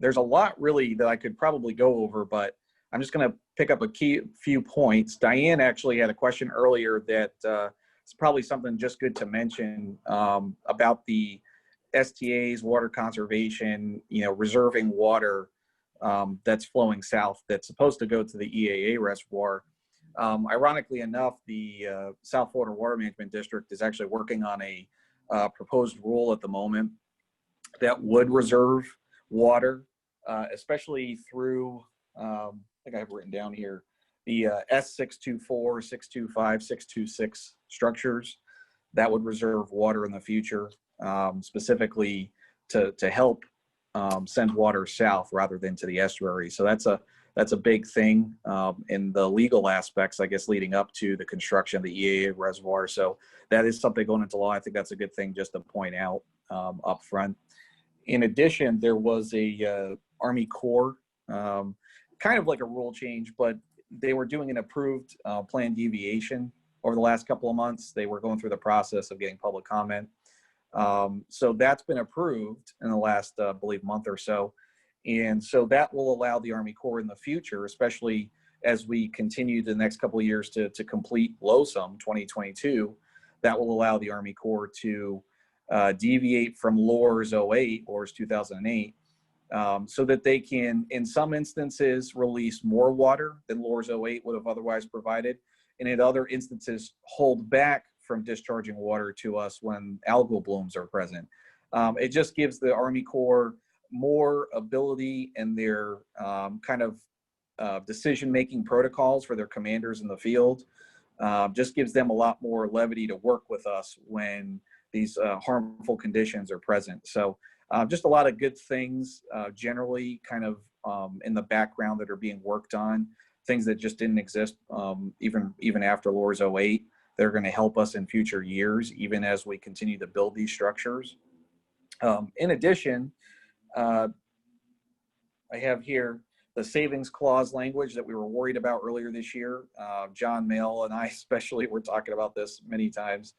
There's a lot really that I could probably go over, but I'm just going to pick up a few points. Diane actually had a question earlier that it's probably something just good to mention about the STAs, water conservation, reserving water that's flowing south that's supposed to go to the EAA reservoir. Ironically enough, the South Florida Water Management District is actually working on a proposed rule at the moment that would reserve water, especially through, I think I have written down here, the S624, 625, 626 structures that would reserve water in the future, specifically to help send water south rather than to the estuary. So that's a big thing in the legal aspects, I guess, leading up to the construction of the EAA reservoir. So that is something going into law. I think that's a good thing just to point out up front. In addition, there was a Army Corps, kind of like a rule change, but they were doing an approved planned deviation over the last couple of months. They were going through the process of getting public comment. So that's been approved in the last, I believe, month or so. And so that will allow the Army Corps in the future, especially as we continue the next couple of years to complete LOSUM 2022, that will allow the Army Corps to deviate from LORS 08, LORS 2008, so that they can, in some instances, release more water than LORS 08 would have otherwise provided, and in other instances, hold back from discharging water to us when algal blooms are present. It just gives the Army Corps more ability in their kind of decision-making protocols for their commanders in the field. Just gives them a lot more levity to work with us when these harmful conditions are present. So just a lot of good things generally kind of in the background that are being worked on, things that just didn't exist even after LORS 08. They're going to help us in future years, even as we continue to build these structures. In addition, I have here the savings clause language that we were worried about earlier this year. John Mayle and I especially were talking about this many times.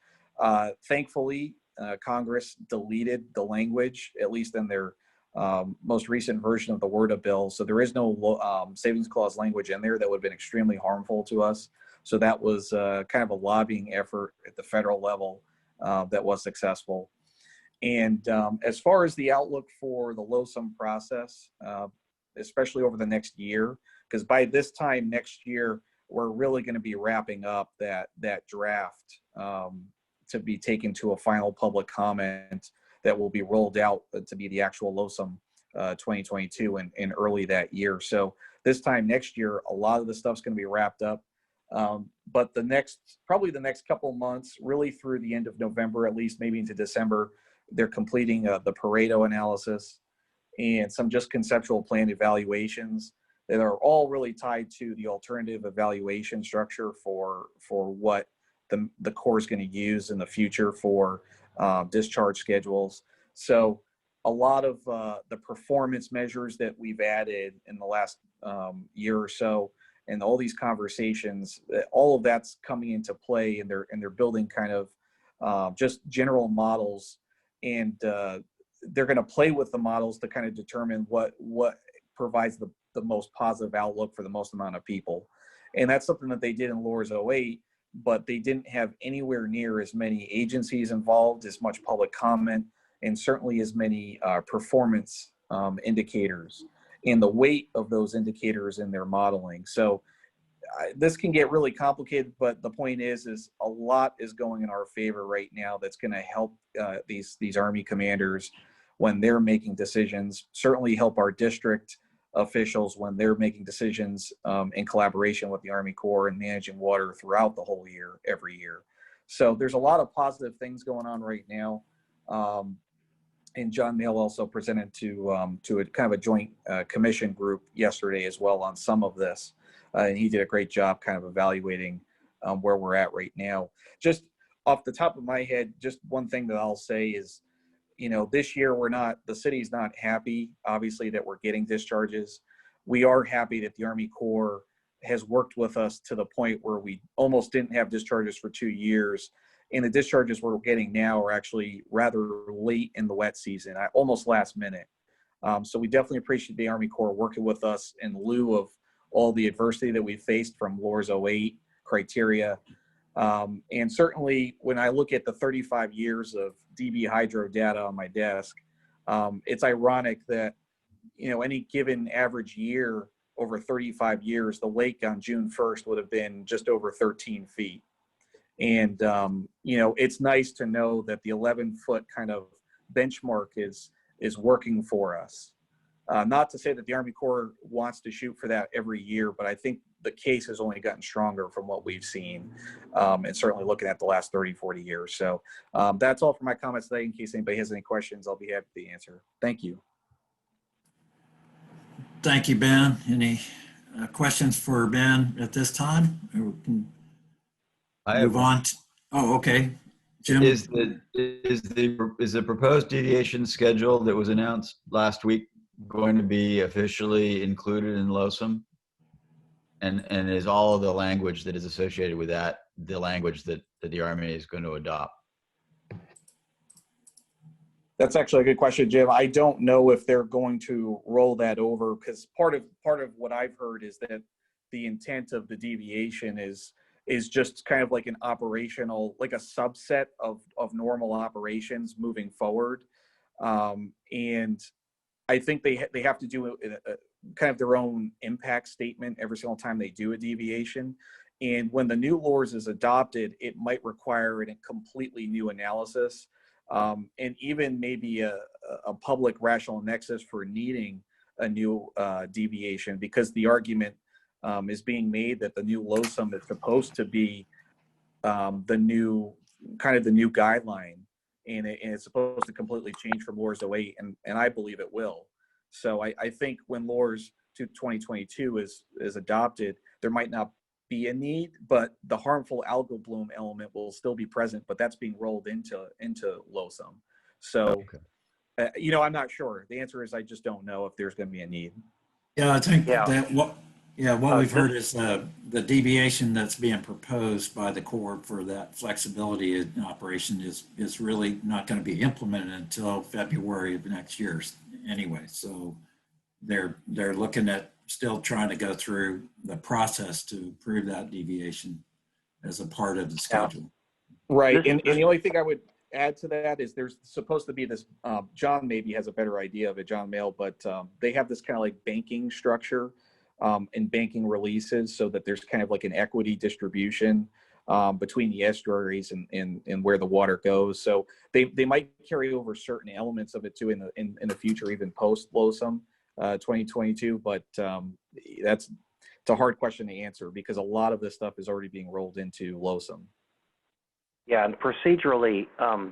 Thankfully, Congress deleted the language, at least in their most recent version of the WRDA bill. So there is no savings clause language in there that would have been extremely harmful to us. So that was kind of a lobbying effort at the federal level that was successful. And as far as the outlook for the LOSUM process, especially over the next year, because by this time next year, we're really going to be wrapping up that draft to be taken to a final public comment that will be rolled out to be the actual LOSUM 2022 in early that year. So this time next year, a lot of the stuff's going to be wrapped up. But probably the next couple of months, really through the end of November, at least maybe into December, they're completing the Pareto analysis and some just conceptual plan evaluations that are all really tied to the alternative evaluation structure for what the Corps is going to use in the future for discharge schedules. So a lot of the performance measures that we've added in the last year or so, and all these conversations, all of that's coming into play, and they're building kind of just general models, and they're going to play with the models to kind of determine what provides the most positive outlook for the most amount of people. And that's something that they did in LORS 08, but they didn't have anywhere near as many agencies involved, as much public comment, and certainly as many performance indicators and the weight of those indicators in their modeling. So this can get really complicated, but the point is a lot is going in our favor right now that's going to help these Army commanders when they're making decisions, certainly help our district officials when they're making decisions in collaboration with the Army Corps and managing water throughout the whole year, every year. So there's a lot of positive things going on right now. And John Mayle also presented to a kind of a joint commission group yesterday as well on some of this. And he did a great job kind of evaluating where we're at right now. Just off the top of my head, just one thing that I'll say is, this year the city's not happy, obviously, that we're getting discharges. We are happy that the Army Corps has worked with us to the point where we almost didn't have discharges for 2 years. And the discharges we're getting now are actually rather late in the wet season, almost last minute. So we definitely appreciate the Army Corps working with us in lieu of all the adversity that we faced from LORS 08 criteria. And certainly when I look at the 35 years of DB hydro data on my desk. It's ironic that, any given average year over 35 years, the lake on June 1st would have been just over 13 feet. And, it's nice to know that the 11-foot kind of benchmark is working for us. Not to say that the Army Corps wants to shoot for that every year, but I think the case has only gotten stronger from what we've seen, and certainly looking at the last 30, 40 years. So that's all for my comments today. In case anybody has any questions, I'll be happy to answer. Thank you. Thank you, Ben. Any questions for Ben at this time? Or we can move on. Oh, okay. Jim? Is the proposed deviation schedule that was announced last week going to be officially included in LOSUM? And is all of the language that is associated with that the language that the Army is going to adopt? That's actually a good question, Jim. I don't know if they're going to roll that over, because part of what I've heard is that the intent of the deviation is just kind of like an operational, like a subset of normal operations moving forward. And I think they have to do a kind of their own impact statement every single time they do a deviation. And when the new LORS is adopted, it might require a completely new analysis, and even maybe a public rational nexus for needing a new deviation, because the argument is being made that the new LOSUM is supposed to be the new guideline, and it's supposed to completely change from LORS 08, and I believe it will. So I think when LORS 2022 is adopted, there might not be a need, but the harmful algal bloom element will still be present, but that's being rolled into LOSUM. So, okay. I'm not sure. The answer is I just don't know if there's going to be a need. Yeah, I think that what we've heard is the deviation that's being proposed by the Corps for that flexibility in operation is really not going to be implemented until February of next year anyway. So they're looking at still trying to go through the process to approve that deviation as a part of the schedule. Right. And the only thing I would add to that is there's supposed to be this, John maybe has a better idea of it, John Mail, but they have this kind of like banking structure and banking releases, so that there's kind of like an equity distribution between the estuaries and where the water goes. So they might carry over certain elements of it too in the future, even post LOSUM 2022. But it's a hard question to answer, because a lot of this stuff is already being rolled into LOSUM. Yeah, and procedurally,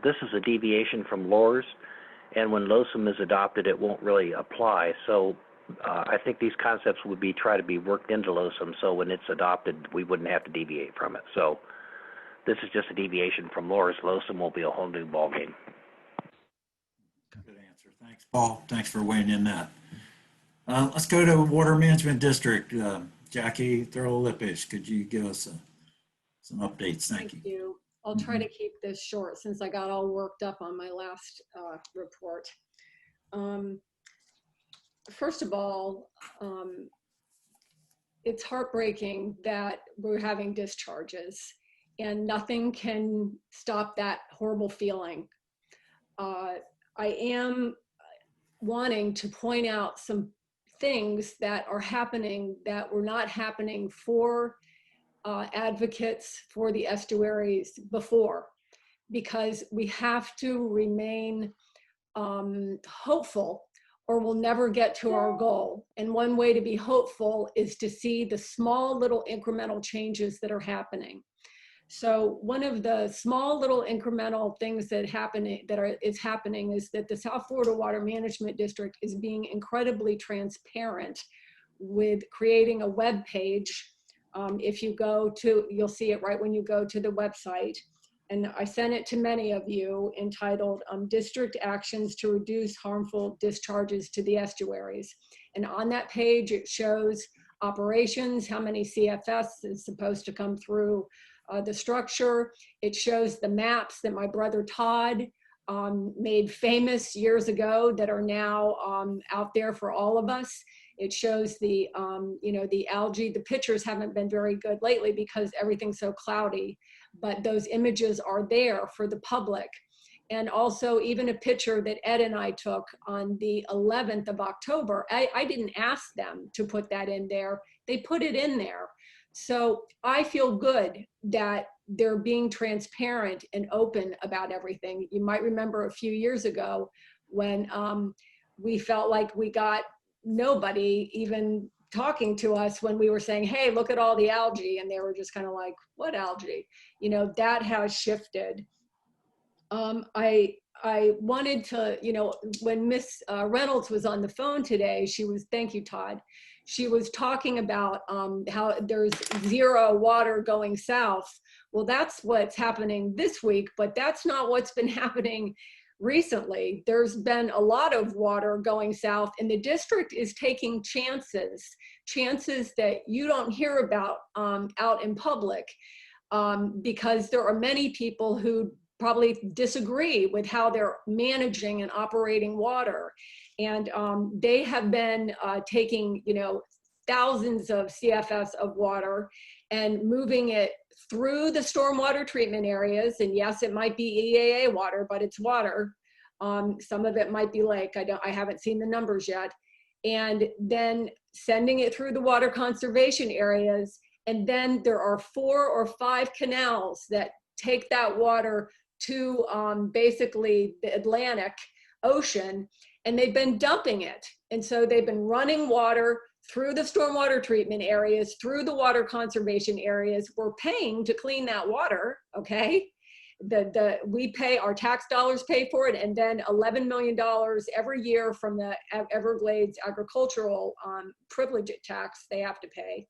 this is a deviation from LORS, and when LOSUM is adopted, it won't really apply. So I think these concepts would try to be worked into LOSUM, so when it's adopted, we wouldn't have to deviate from it. So this is just a deviation from LORS. LOSUM will be a whole new ballgame. Good answer. Thanks, Paul. Thanks for weighing in that. Let's go to Water Management District. Jackie Thurlow-Lippisch, could you give us some updates? Thank you. I'll try to keep this short since I got all worked up on my last report. First of all, it's heartbreaking that we're having discharges, and nothing can stop that horrible feeling. I am wanting to point out some things that are happening that were not happening for advocates for the estuaries before, because we have to remain hopeful, or we'll never get to our goal. And one way to be hopeful is to see the small little incremental changes that are happening. So one of the small little incremental things that is happening is that the South Florida Water Management District is being incredibly transparent with creating a web page. If you go to, you'll see it right when you go to the website. And I sent it to many of you, entitled District Actions to Reduce Harmful Discharges to the Estuaries. And on that page, it shows operations, how many CFS is supposed to come through the structure. It shows the maps that my brother Todd made famous years ago that are now out there for all of us. It shows the, the algae. The pictures haven't been very good lately because everything's so cloudy, but those images are there for the public. And also even a picture that Ed and I took on the 11th of October. I didn't ask them to put that in there. They put it in there. So I feel good that they're being transparent and open about everything. You might remember a few years ago when we felt like we got nobody even talking to us when we were saying, hey, look at all the algae. And they were just kind of like, what algae? You know, that has shifted. I wanted to, you know, when Miss Reynolds was on the phone today, thank you, Todd. She was talking about how there's zero water going south. Well, that's what's happening this week, but that's not what's been happening recently. There's been a lot of water going south, and the district is taking chances that you don't hear about out in public, because there are many people who probably disagree with how they're managing and operating water. And they have been taking, you know, thousands of CFS of water and moving it through the stormwater treatment areas. And yes, it might be EAA water, but it's water. Some of it might be lake. I haven't seen the numbers yet. And then sending it through the water conservation areas. And then there are 4 or 5 canals that take that water to basically the Atlantic Ocean, and they've been dumping it. And so they've been running water through the stormwater treatment areas, through the water conservation areas. We're paying to clean that water, okay? We pay, our tax dollars pay for it, and then $11 million every year from the Everglades agricultural privilege tax they have to pay.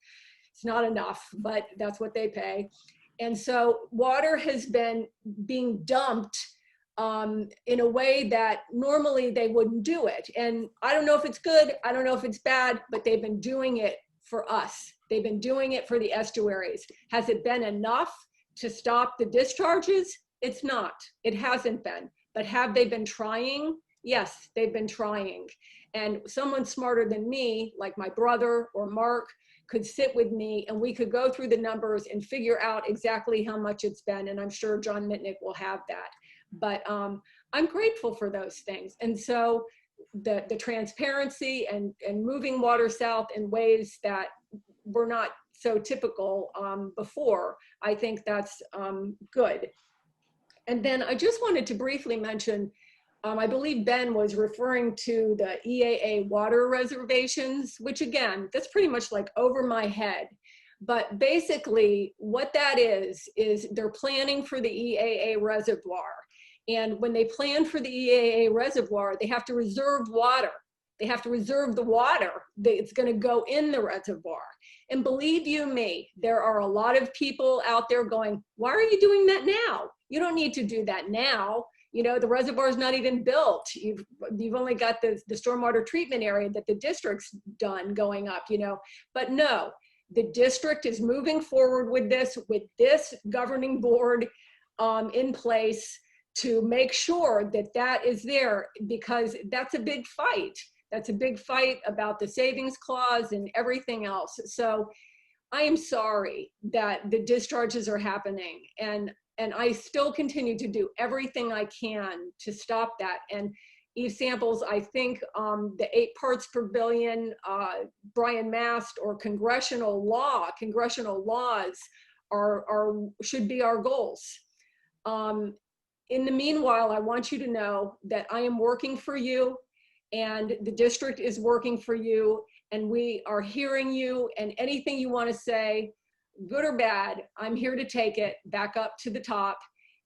It's not enough, but that's what they pay. And so water has been being dumped in a way that normally they wouldn't do it. And I don't know if it's good, I don't know if it's bad, but they've been doing it for us. They've been doing it for the estuaries. Has it been enough to stop the discharges? It's not. It hasn't been. But have they been trying? Yes, they've been trying. And someone smarter than me, like my brother or Mark, could sit with me and we could go through the numbers and figure out exactly how much it's been. And I'm sure John Mitnick will have that. But I'm grateful for those things. And so the transparency and moving water south in ways that were not so typical before, I think that's good. And then I just wanted to briefly mention, I believe Ben was referring to the EAA water reservations, which again, that's pretty much like over my head. But basically what that is they're planning for the EAA reservoir. And when they plan for the EAA reservoir, they have to reserve water. They have to reserve the water that's going to go in the reservoir. And believe you me, there are a lot of people out there going, why are you doing that now? You don't need to do that now. You know, the reservoir is not even built. You've only got the stormwater treatment area that the district's done going up, you know. But no, the district is moving forward with this governing board in place to make sure that that is there, because that's a big fight. That's a big fight about the savings clause and everything else. So I am sorry that the discharges are happening, and I still continue to do everything I can to stop that. And Eve Samples, I think the 8 parts per billion, Brian Mast, or congressional laws should be our goals. In the meanwhile, I want you to know that I am working for you, and the district is working for you, and we are hearing you, and anything you want to say, good or bad, I'm here to take it back up to the top.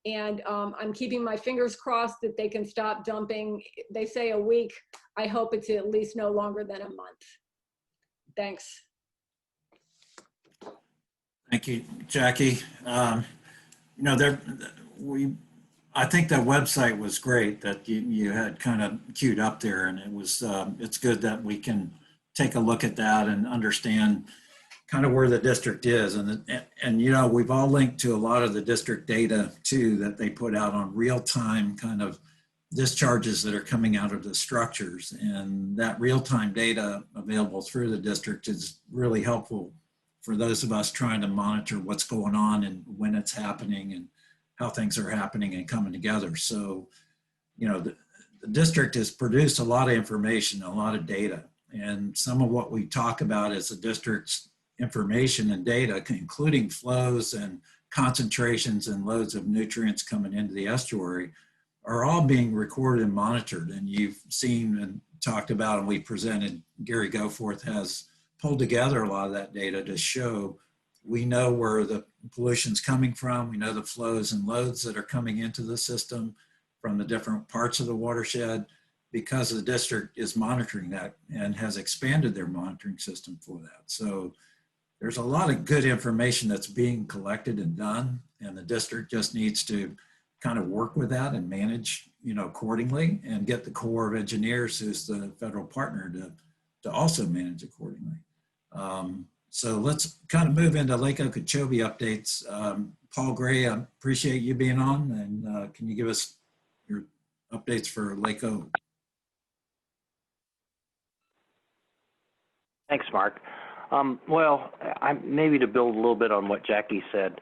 And I'm keeping my fingers crossed that they can stop dumping. They say a week. I hope it's at least no longer than a month. Thanks. Thank you, Jackie. You know, I think that website was great that you had kind of queued up there, and it was it's good that we can take a look at that and understand kind of where the district is. And you know, we've all linked to a lot of the district data too that they put out on real-time kind of discharges that are coming out of the structures. And that real-time data available through the district is really helpful for those of us trying to monitor what's going on and when it's happening and how things are happening and coming together. So you know, the district has produced a lot of information, a lot of data. And some of what we talk about as the district's information and data, including flows and concentrations and loads of nutrients coming into the estuary, are all being recorded and monitored. And you've seen and talked about, and we presented, Gary Goforth has pulled together a lot of that data to show we know where the pollution's coming from. We know the flows and loads that are coming into the system from the different parts of the watershed, because the district is monitoring that and has expanded their monitoring system for that. So there's a lot of good information that's being collected and done, and the district just needs to kind of work with that and manage, you know, accordingly, and get the Corps of Engineers, who's the federal partner, to also manage accordingly. So let's kind of move into Lake Okeechobee updates. Paul Gray, I appreciate you being on, and can you give us your updates for Lake O? Thanks, Mark. Well, maybe to build a little bit on what Jackie said,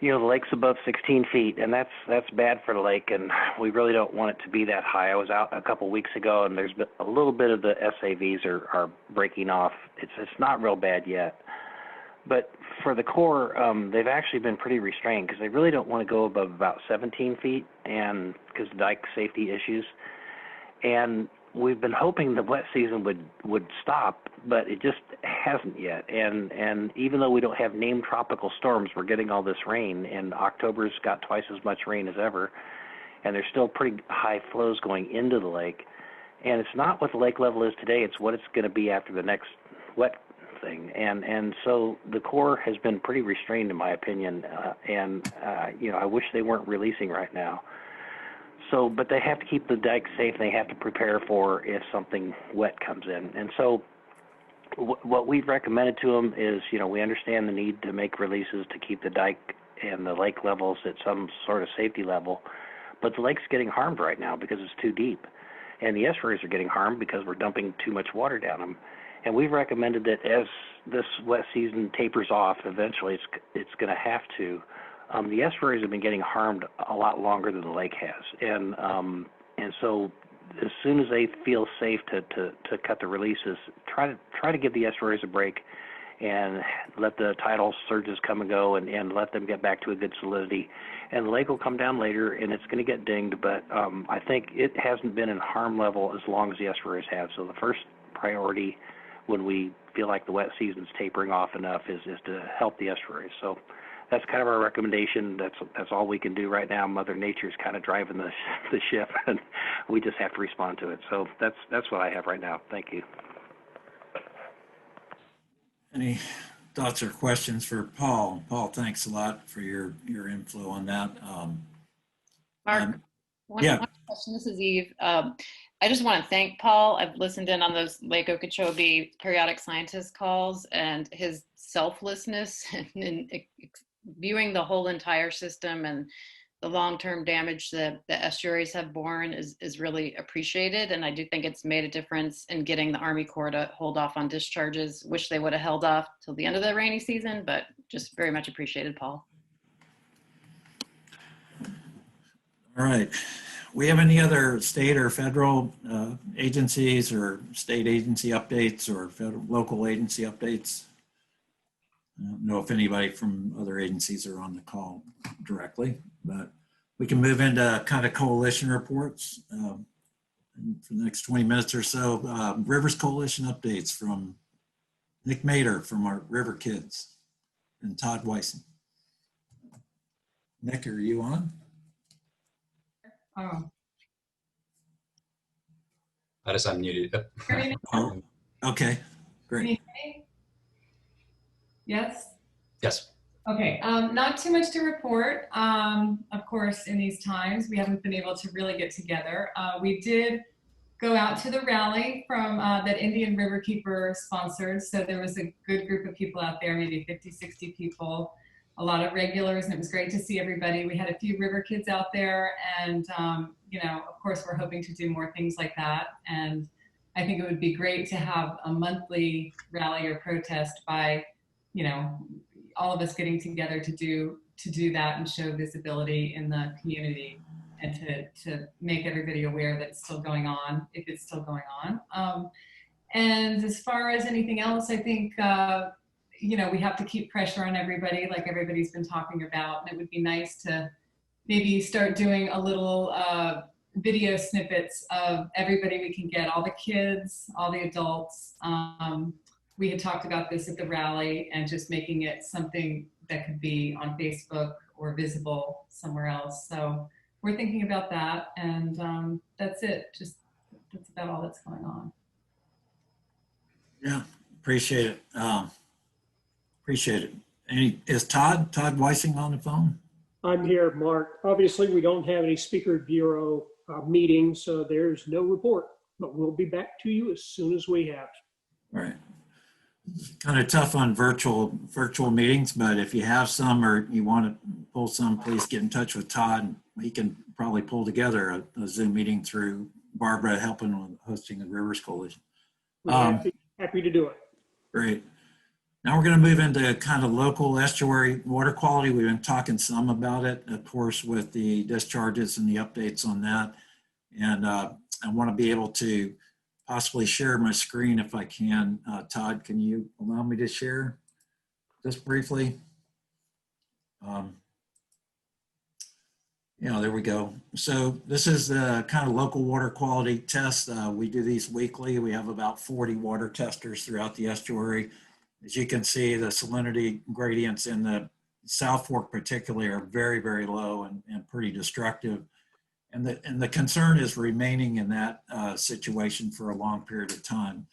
you know, the lake's above 16 feet, and that's bad for the lake, and we really don't want it to be that high. I was out a couple weeks ago, and there's been a little bit of the SAVs are breaking off. It's not real bad yet. But for the Corps, they've actually been pretty restrained because they really don't want to go above about 17 feet, and because of dike safety issues. And we've been hoping the wet season would stop, but it just hasn't yet. And even though we don't have named tropical storms, we're getting all this rain, and October's got twice as much rain as ever, and there's still pretty high flows going into the lake. And it's not what the lake level is today, it's what it's going to be after the next wet thing. And so the Corps has been pretty restrained, in my opinion, you know, I wish they weren't releasing right now. So, but they have to keep the dike safe. They have to prepare for if something wet comes in. And so what we've recommended to them is, you know, we understand the need to make releases to keep the dike and the lake levels at some sort of safety level. But the lake's getting harmed right now because it's too deep. And the estuaries are getting harmed because we're dumping too much water down them. And we've recommended that as this wet season tapers off, eventually it's going to have to, the estuaries have been getting harmed a lot longer than the lake has, and so as soon as they feel safe to cut the releases, try to give the estuaries a break, and let the tidal surges come and go, and let them get back to a good solidity, and the lake will come down later, and it's going to get dinged, but I think it hasn't been in harm level as long as the estuaries have. So the first priority when we feel like the wet season's tapering off enough is to help the estuaries. So that's kind of our recommendation. That's all we can do right now. Mother Nature's kind of driving the ship, and we just have to respond to it. So that's what I have right now. Thank you. Any thoughts or questions for Paul? Paul, thanks a lot for your info on that. Mark, one question. This is Eve. I just want to thank Paul. I've listened in on those Lake Okeechobee periodic scientist calls, and his selflessness in viewing the whole entire system and the long-term damage that the estuaries have borne is really appreciated. And I do think it's made a difference in getting the Army Corps to hold off on discharges. Wish they would have held off till the end of the rainy season, but just very much appreciated, Paul. All right. We have any other state or federal agencies or state agency updates or federal, local agency updates? I don't know if anybody from other agencies are on the call directly, but we can move into kind of coalition reports for the next 20 minutes or so. Rivers Coalition updates from Nick Mader from our River Kids and Todd Weissing. Nick, are you on? I just unmuted. Oh, okay, great. Yes? Yes. Okay, not too much to report. Of course, in these times, we haven't been able to really get together. We did go out to the rally from that Indian Riverkeeper sponsored. So there was a good group of people out there, maybe 50, 60 people, a lot of regulars, and it was great to see everybody. We had a few river kids out there, and you know, of course, we're hoping to do more things like that. And I think it would be great to have a monthly rally or protest by, you know, all of us getting together to do that and show visibility in the community. and to make everybody aware that it's still going on, if it's still going on. And as far as anything else, I think, you know, we have to keep pressure on everybody, like everybody's been talking about. And it would be nice to maybe start doing a little video snippets of everybody we can get, all the kids, all the adults. We had talked about this at the rally and just making it something that could be on Facebook or visible somewhere else. So we're thinking about that, and that's it. Just that's about all that's going on. Yeah, appreciate it. Appreciate it. Is Todd Weissing on the phone? I'm here, Mark. Obviously, we don't have any speaker bureau meetings, so there's no report, but we'll be back to you as soon as we have. All right. Kind of tough on virtual meetings, but if you have some or you want to pull some, please get in touch with Todd. He can probably pull together a Zoom meeting through Barbara helping with hosting the Rivers Coalition. We're happy to do it. Great. Now we're going to move into kind of local estuary water quality. We've been talking some about it, of course, with the discharges and the updates on that. And I want to be able to possibly share my screen if I can. Todd, can you allow me to share just briefly? Yeah, there we go. So this is the kind of local water quality test. We do these weekly. We have about 40 water testers throughout the estuary. As you can see, the salinity gradients in the South Fork particularly are very, very low and pretty destructive. And the concern is remaining in that situation for a long period of time.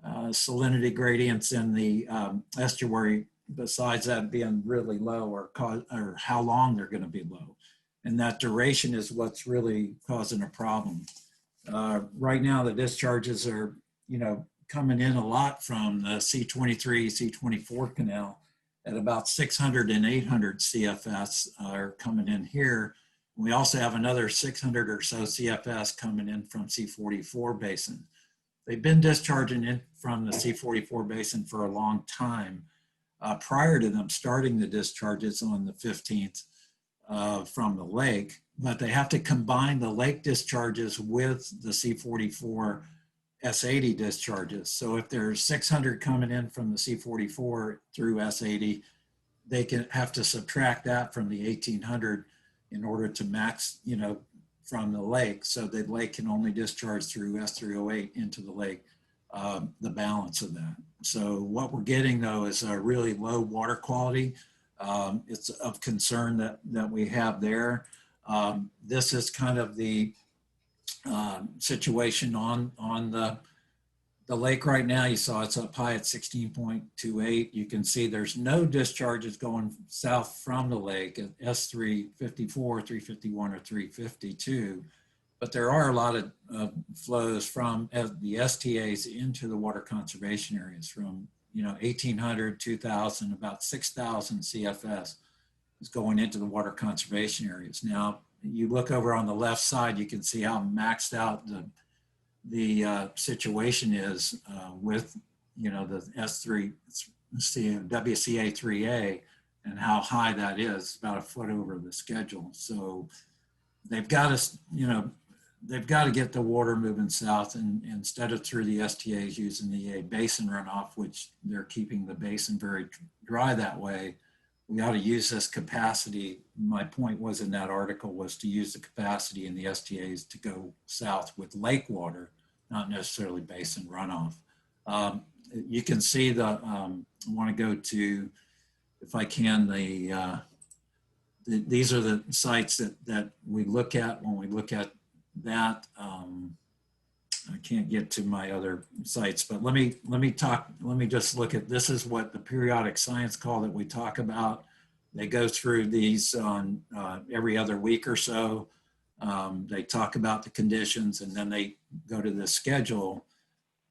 Salinity gradients in the estuary, besides that being really low, or how long they're going to be low. And that duration is what's really causing a problem. Right now, the discharges are, you know, coming in a lot from the C23, C24 canal at about 600 and 800 CFS are coming in here. We also have another 600 or so CFS coming in from C44 basin. They've been discharging in from the C44 basin for a long time prior to them starting the discharges on the 15th from the lake, but they have to combine the lake discharges with the C44 S80 discharges. So if there's 600 coming in from the C44 through S80, they can have to subtract that from the 1800 in order to max, you know, from the lake. So the lake can only discharge through S308 into the lake, the balance of that. So what we're getting though is a really low water quality. It's of concern that we have there. This is kind of the situation on the lake right now. You saw it's up high at 16.28. You can see there's no discharges going south from the lake at S354, 351, or 352. But there are a lot of flows from the STAs into the water conservation areas from, you know, 1800, 2000, about 6,000 CFS is going into the water conservation areas. Now, you look over on the left side, you can see how maxed out the situation is with, you know, the S3, WCA3A, and how high that is, about a foot over the schedule. So they've got to, you know, they've got to get the water moving south, and instead of through the STAs using the basin runoff, which they're keeping the basin very dry that way, we ought to use this capacity. My point was in that article was to use the capacity in the STAs to go south with lake water, not necessarily basin runoff. You can see the, I want to go to, if I can, these are the sites that we look at when we look at that. I can't get to my other sites, but let me just look at, this is what the periodic science call that we talk about. They go through these on every other week or so. They talk about the conditions, and then they go to the schedule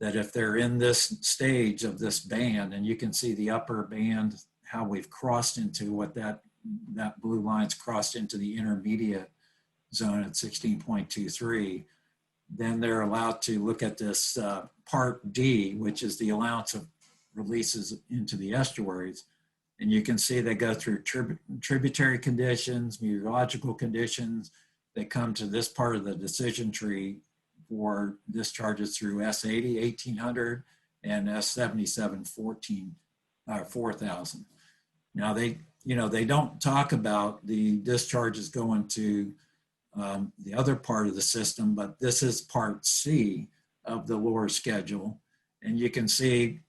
that if they're in this stage of this band, and you can see the upper band, how we've crossed into what that blue line's crossed into the intermediate zone at 16.23, then they're allowed to look at this part D, which is the allowance of releases into the estuaries. And you can see they go through tributary conditions, meteorological conditions, they come to this part of the decision tree for discharges through S80, 1800, and S77, 4,000. Now they don't talk about the discharges going to the other part of the system, but this is part C of the lower schedule. And you can see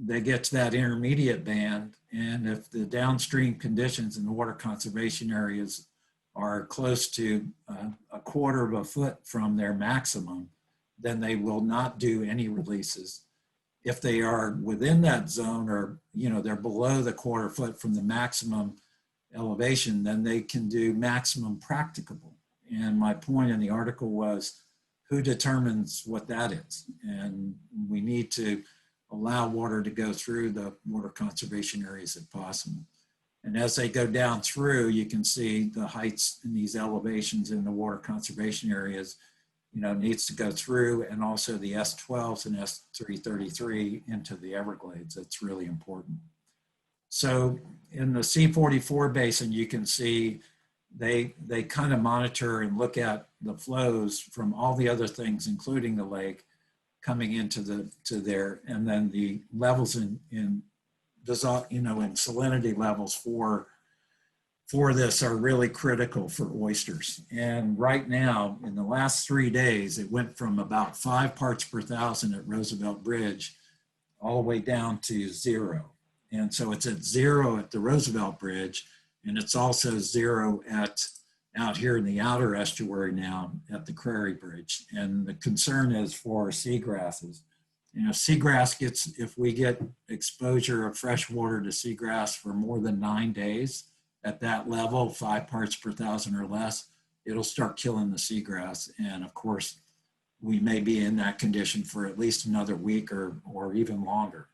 they get to that intermediate band, and if the downstream conditions in the water conservation areas are close to a quarter of a foot from their maximum, then they will not do any releases. If they are within that zone, or they're below the quarter foot from the maximum elevation, then they can do maximum practicable. And my point in the article was, who determines what that is? And we need to allow water to go through the water conservation areas if possible. And as they go down through, you can see the heights in these elevations in the water conservation areas, needs to go through, and also the S12s and S333 into the Everglades. That's really important. So in the C44 basin, you can see they kind of monitor and look at the flows from all the other things, including the lake, coming into there, and then the levels in salinity levels for this are really critical for oysters. And right now, in the last 3 days, it went from about 5 parts per thousand at Roosevelt Bridge all the way down to 0. And so it's at 0 at the Roosevelt Bridge, and it's also 0 out here in the outer estuary now at the Prairie Bridge. And the concern is for seagrasses. Seagrass if we get exposure of fresh water to seagrass for more than 9 days at that level, 5 parts per thousand or less, it'll start killing the seagrass. And of course, we may be in that condition for at least another week or even longer.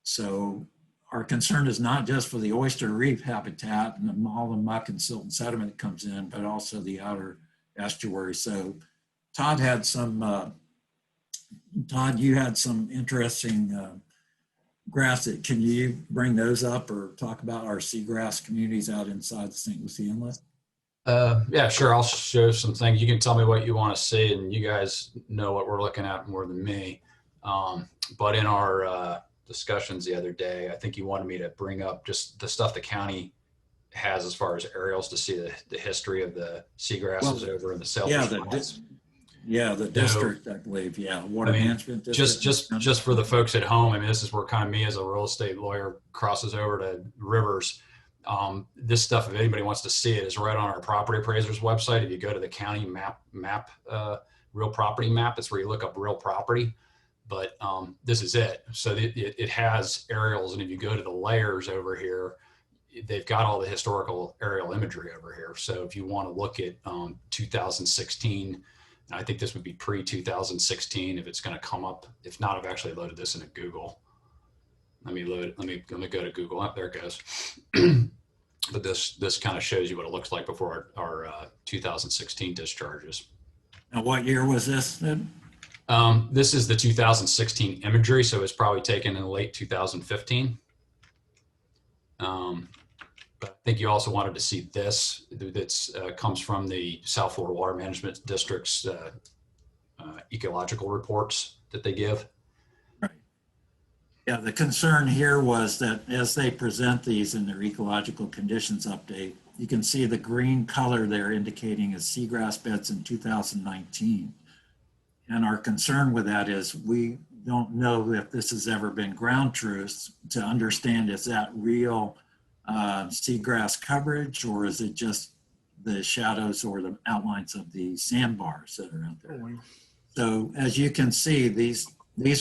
So our concern is not just for the oyster reef habitat and all the muck and silt and sediment that comes in, but also the outer estuary. So Todd had some, you had some interesting grass. Can you bring those up or talk about our seagrass communities out inside the St. Lucie Inlet? Yeah, sure. I'll show some things. You can tell me what you want to see, and you guys know what we're looking at more than me. But in our discussions the other day, I think you wanted me to bring up just the stuff the county has as far as aerials to see the history of the seagrasses over in the south. The district, I believe. Yeah, water management district. Just for the folks at home, I mean, this is where kind of me as a real estate lawyer crosses over to rivers. This stuff, if anybody wants to see it, is right on our property appraiser's website. If you go to the county map, real property map, it's where you look up real property. But this is it. So it has aerials, and if you go to the layers over here, they've got all the historical aerial imagery over here. So if you want to look at 2016, I think this would be pre-2016 if it's going to come up. If not, I've actually loaded this into Google. Let me go to Google. Oh, there it goes. But this kind of shows you what it looks like before our 2016 discharges. And what year was this then? This is the 2016 imagery, so it's probably taken in late 2015. But I think you also wanted to see this. That's comes from the South Florida Water Management District's ecological reports that they give. Right. Yeah, the concern here was that as they present these in their ecological conditions update, you can see the green color there indicating as seagrass beds in 2019. And our concern with that is we don't know if this has ever been ground truth to understand, is that real seagrass coverage, or is it just the shadows or the outlines of the sandbars that are out there? So as you can see, these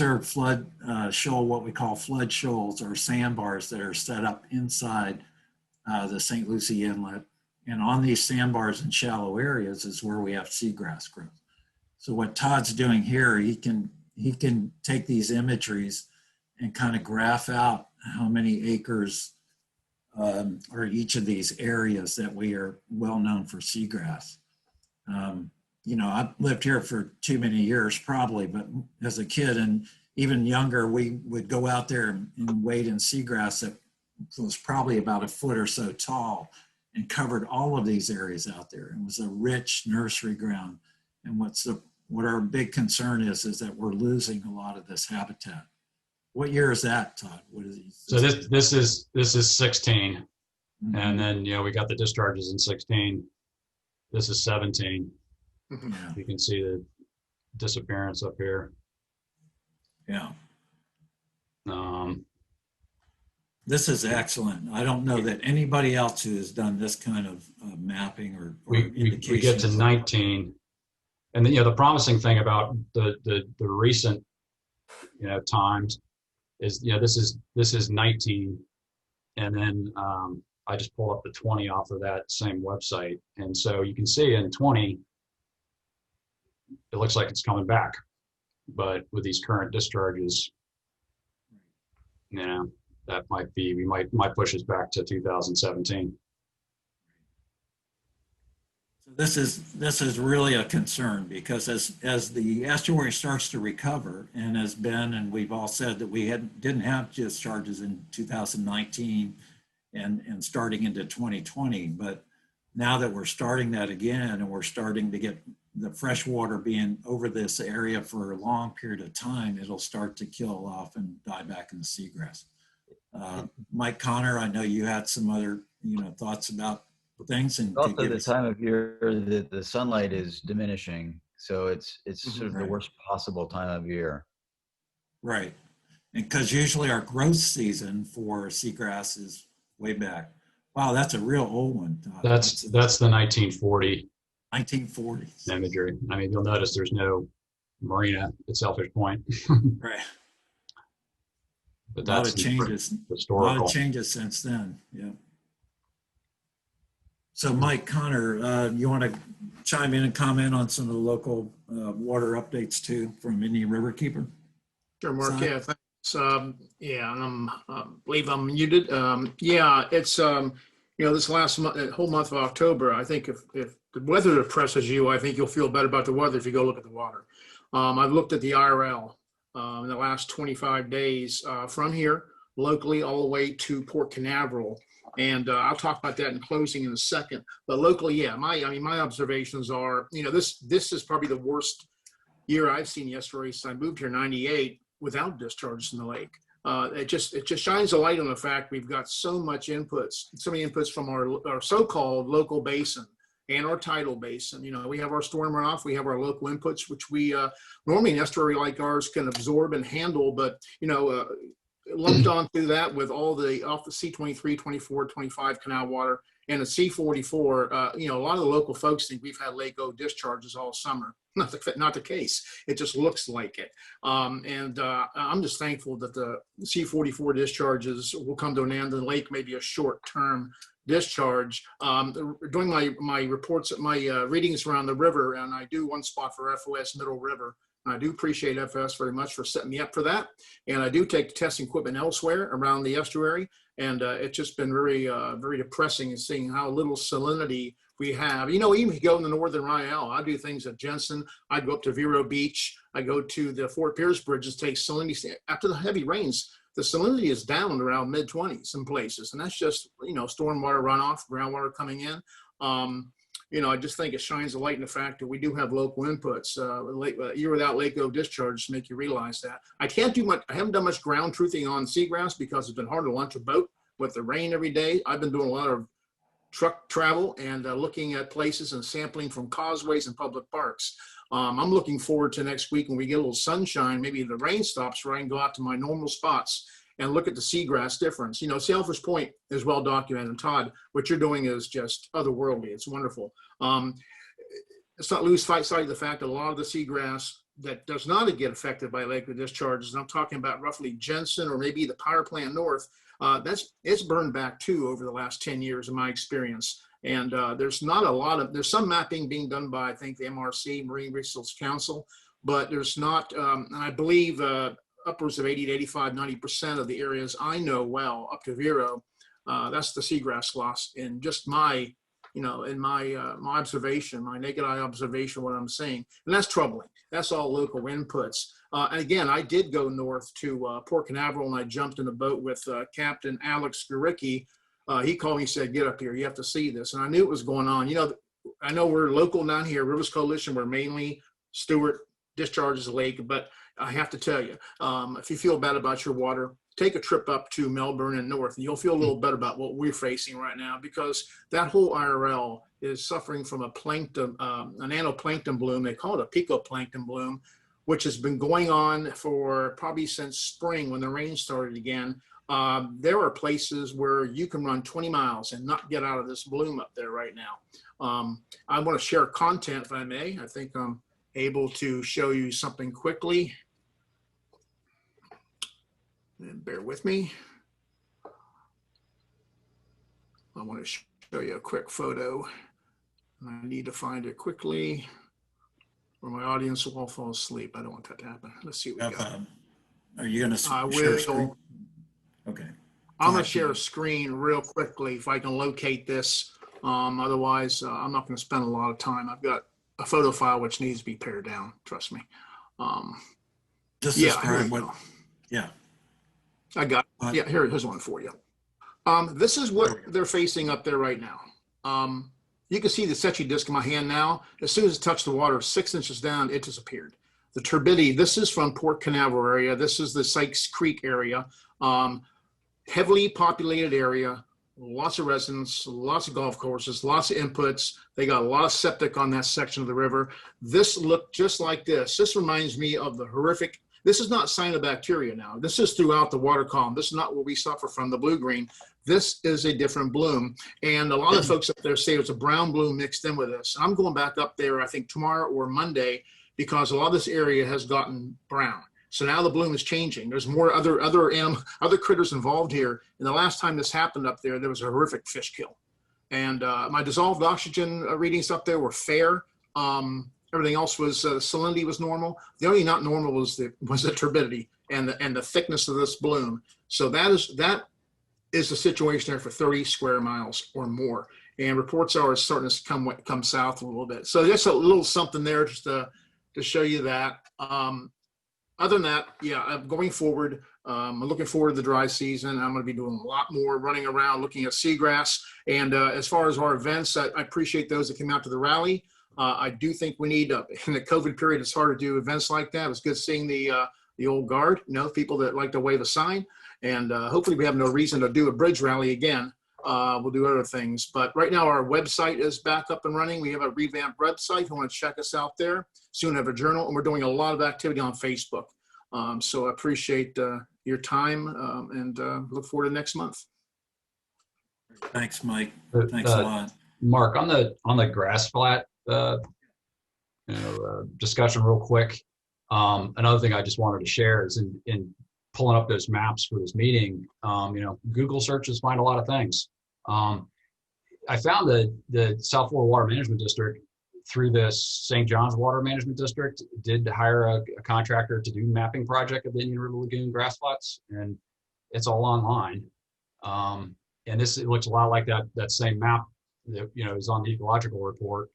are flood shoal, what we call flood shoals or sandbars that are set up inside the St. Lucie Inlet. And on these sandbars in shallow areas is where we have seagrass growth. So what Todd's doing here, he can take these imageries and kind of graph out how many acres are each of these areas that we are well known for seagrass. I've lived here for too many years probably, but as a kid and even younger, we would go out there and wade in seagrass that was probably about a foot or so tall. and covered all of these areas out there. It was a rich nursery ground. And what our big concern is that we're losing a lot of this habitat. What year is that, Todd? What is it? So this is 16, and then we got the discharges in 16. This is 17. Yeah. You can see the disappearance up here. Yeah. This is excellent. I don't know that anybody else who has done this kind of mapping or we get to 19, and then the promising thing about the recent times is this is 19, and then I just pulled up the 20 off of that same website, and so you can see in 20 it looks like it's coming back, but with these current discharges, that might be, we might push us back to 2017. So this is really a concern, because as the estuary starts to recover, and as Ben and we've all said that we didn't have discharges in 2019 and starting into 2020, but now that we're starting that again and we're starting to get the fresh water being over this area for a long period of time, it'll start to kill off and die back in the seagrass. Mike Connor, I know you had some other thoughts about things. And also the time of year that the sunlight is diminishing, so it's sort of the worst possible time of year. Right, and because usually our growth season for seagrass is way back. Wow, that's a real old one. That's the 1940 imagery. I mean, you'll notice there's no marina at Selfish Point. Right. But A lot that's of changes. historical. A lot of changes since then. Yeah. So, Mike Connor, you want to chime in and comment on some of the local water updates too from Indian Riverkeeper? Sure, Mark. Side? Yeah, thanks. Yeah, and believe I'm muted. Yeah, it's this last month, whole month of October. I think if the weather depresses you, I think you'll feel better about the weather if you go look at the water. I've looked at the IRL in the last 25 days from here locally all the way to Port Canaveral. And I'll talk about that in closing in a second. But locally, yeah, my observations are, this is probably the worst year I've seen the estuary since I moved here in '98 without discharges in the lake. It just shines a light on the fact we've got so many inputs from our so-called local basin and our tidal basin. We have our storm runoff, we have our local inputs, which we normally an estuary like ours can absorb and handle, but lumped onto that with all off the C23, 24, 25 canal water and the C44, a lot of the local folks think we've had Lake O discharges all summer. Not the case. It just looks like it. I'm just thankful that the C44 discharges will come to an end and the lake may be a short-term discharge. Doing my reports, my readings around the river, and I do one spot for FOS Middle River. And I do appreciate FS very much for setting me up for that. And I do take testing equipment elsewhere around the estuary. And it's just been very, very depressing in seeing how little salinity we have. Even if you go in the northern Ryall, I do things at Jensen. I go up to Vero Beach. I go to the Fort Pierce bridges, take salinity. After the heavy rains, the salinity is down around mid-20s in places. And that's just, stormwater runoff, groundwater coming in. I just think it shines a light in the fact that we do have local inputs. A year without Lake O discharge to make you realize that. I haven't done much ground truthing on seagrass because it's been hard to launch a boat with the rain every day. I've been doing a lot of truck travel and looking at places and sampling from causeways and public parks. I'm looking forward to next week when we get a little sunshine, maybe the rain stops where I can go out to my normal spots and look at the seagrass difference. Sailfish Point is well documented. And Todd, what you're doing is just otherworldly. It's wonderful. Let's not lose sight of the fact that a lot of the seagrass that does not get affected by lake discharges, and I'm talking about roughly Jensen or maybe the power plant north, it's burned back too over the last 10 years in my experience. And there's some mapping being done by, I think, the MRC, Marine Resources Council, but there's not, and I believe upwards of 80 to 85, 90% of the areas I know well up to Vero, that's the seagrass loss in just my, in my observation, my naked eye observation, what I'm seeing. And that's troubling. That's all local inputs. And again, I did go north to Port Canaveral and I jumped in a boat with Captain Alex Garicki he called me and said, get up here. You have to see this. And I knew it was going on. You know, I know we're local down here, Rivers Coalition. We're mainly Stewart discharges the lake. But I have to tell you, if you feel bad about your water, take a trip up to Melbourne and north, and you'll feel a little better about what we're facing right now, because that whole IRL is suffering from a plankton, an nanoplankton bloom. They call it a picoplankton bloom, which has been going on for probably since spring when the rain started again. There are places where you can run 20 miles and not get out of this bloom up there right now. I want to share content, if I may. I think I'm able to show you something quickly. And bear with me. I want to show you a quick photo. I need to find it quickly, or my audience will all fall asleep. I don't want that to happen. Let's see what we got. Are you going to share will. screen? Okay. I'm going to share a screen real quickly if I can locate this. Otherwise, I'm not going to spend a lot of time. I've got a photo file which needs to be pared down. Trust me. Just yeah, describe what. Yeah. I got it. Yeah, here's one for you. This is what they're facing up there right now. You can see the Secchi disc in my hand now. As soon as it touched the water, 6 inches down, it disappeared. The turbidity, this is from Port Canaveral area. This is the Sykes Creek area. Heavily populated area, lots of residents, lots of golf courses, lots of inputs. They got a lot of septic on that section of the river. This looked just like this. This reminds me of the horrific. This is not cyanobacteria now. This is throughout the water column. This is not what we suffer from, the blue-green. This is a different bloom. And a lot of folks up there say it's a brown bloom mixed in with this. I'm going back up there, I think tomorrow or Monday, because a lot of this area has gotten brown. So now the bloom is changing. There's more other critters involved here. And the last time this happened up there was a horrific fish kill. And my dissolved oxygen readings up there were fair. Everything else was salinity was normal. The only not normal was the turbidity and the thickness of this bloom. So that is the situation there for 30 square miles or more. And reports are it's starting to come south a little bit. So just a little something there just to show you that. Other than that, yeah, I'm going forward. I'm looking forward to the dry season. I'm going to be doing a lot more running around, looking at seagrass. And as far as our events, I appreciate those that came out to the rally. I do think we need, in the COVID period, it's hard to do events like that. It was good seeing the old guard, people that like to wave a sign. And hopefully we have no reason to do a bridge rally again. We'll do other things. But right now our website is back up and running. We have a revamped website. If you want to check us out there, soon have a journal. And we're doing a lot of activity on Facebook. So I appreciate your time and look forward to next month. Thanks, Mike. Thanks a lot. Mark, on the grass flat discussion real quick. Another thing I just wanted to share is in pulling up those maps for this meeting, Google searches find a lot of things. I found that the South Florida Water Management District, through this St. John's Water Management District, did hire a contractor to do mapping project of the Indian River Lagoon grass flats, and it's all online. And it looks a lot like that same map that is on the ecological report.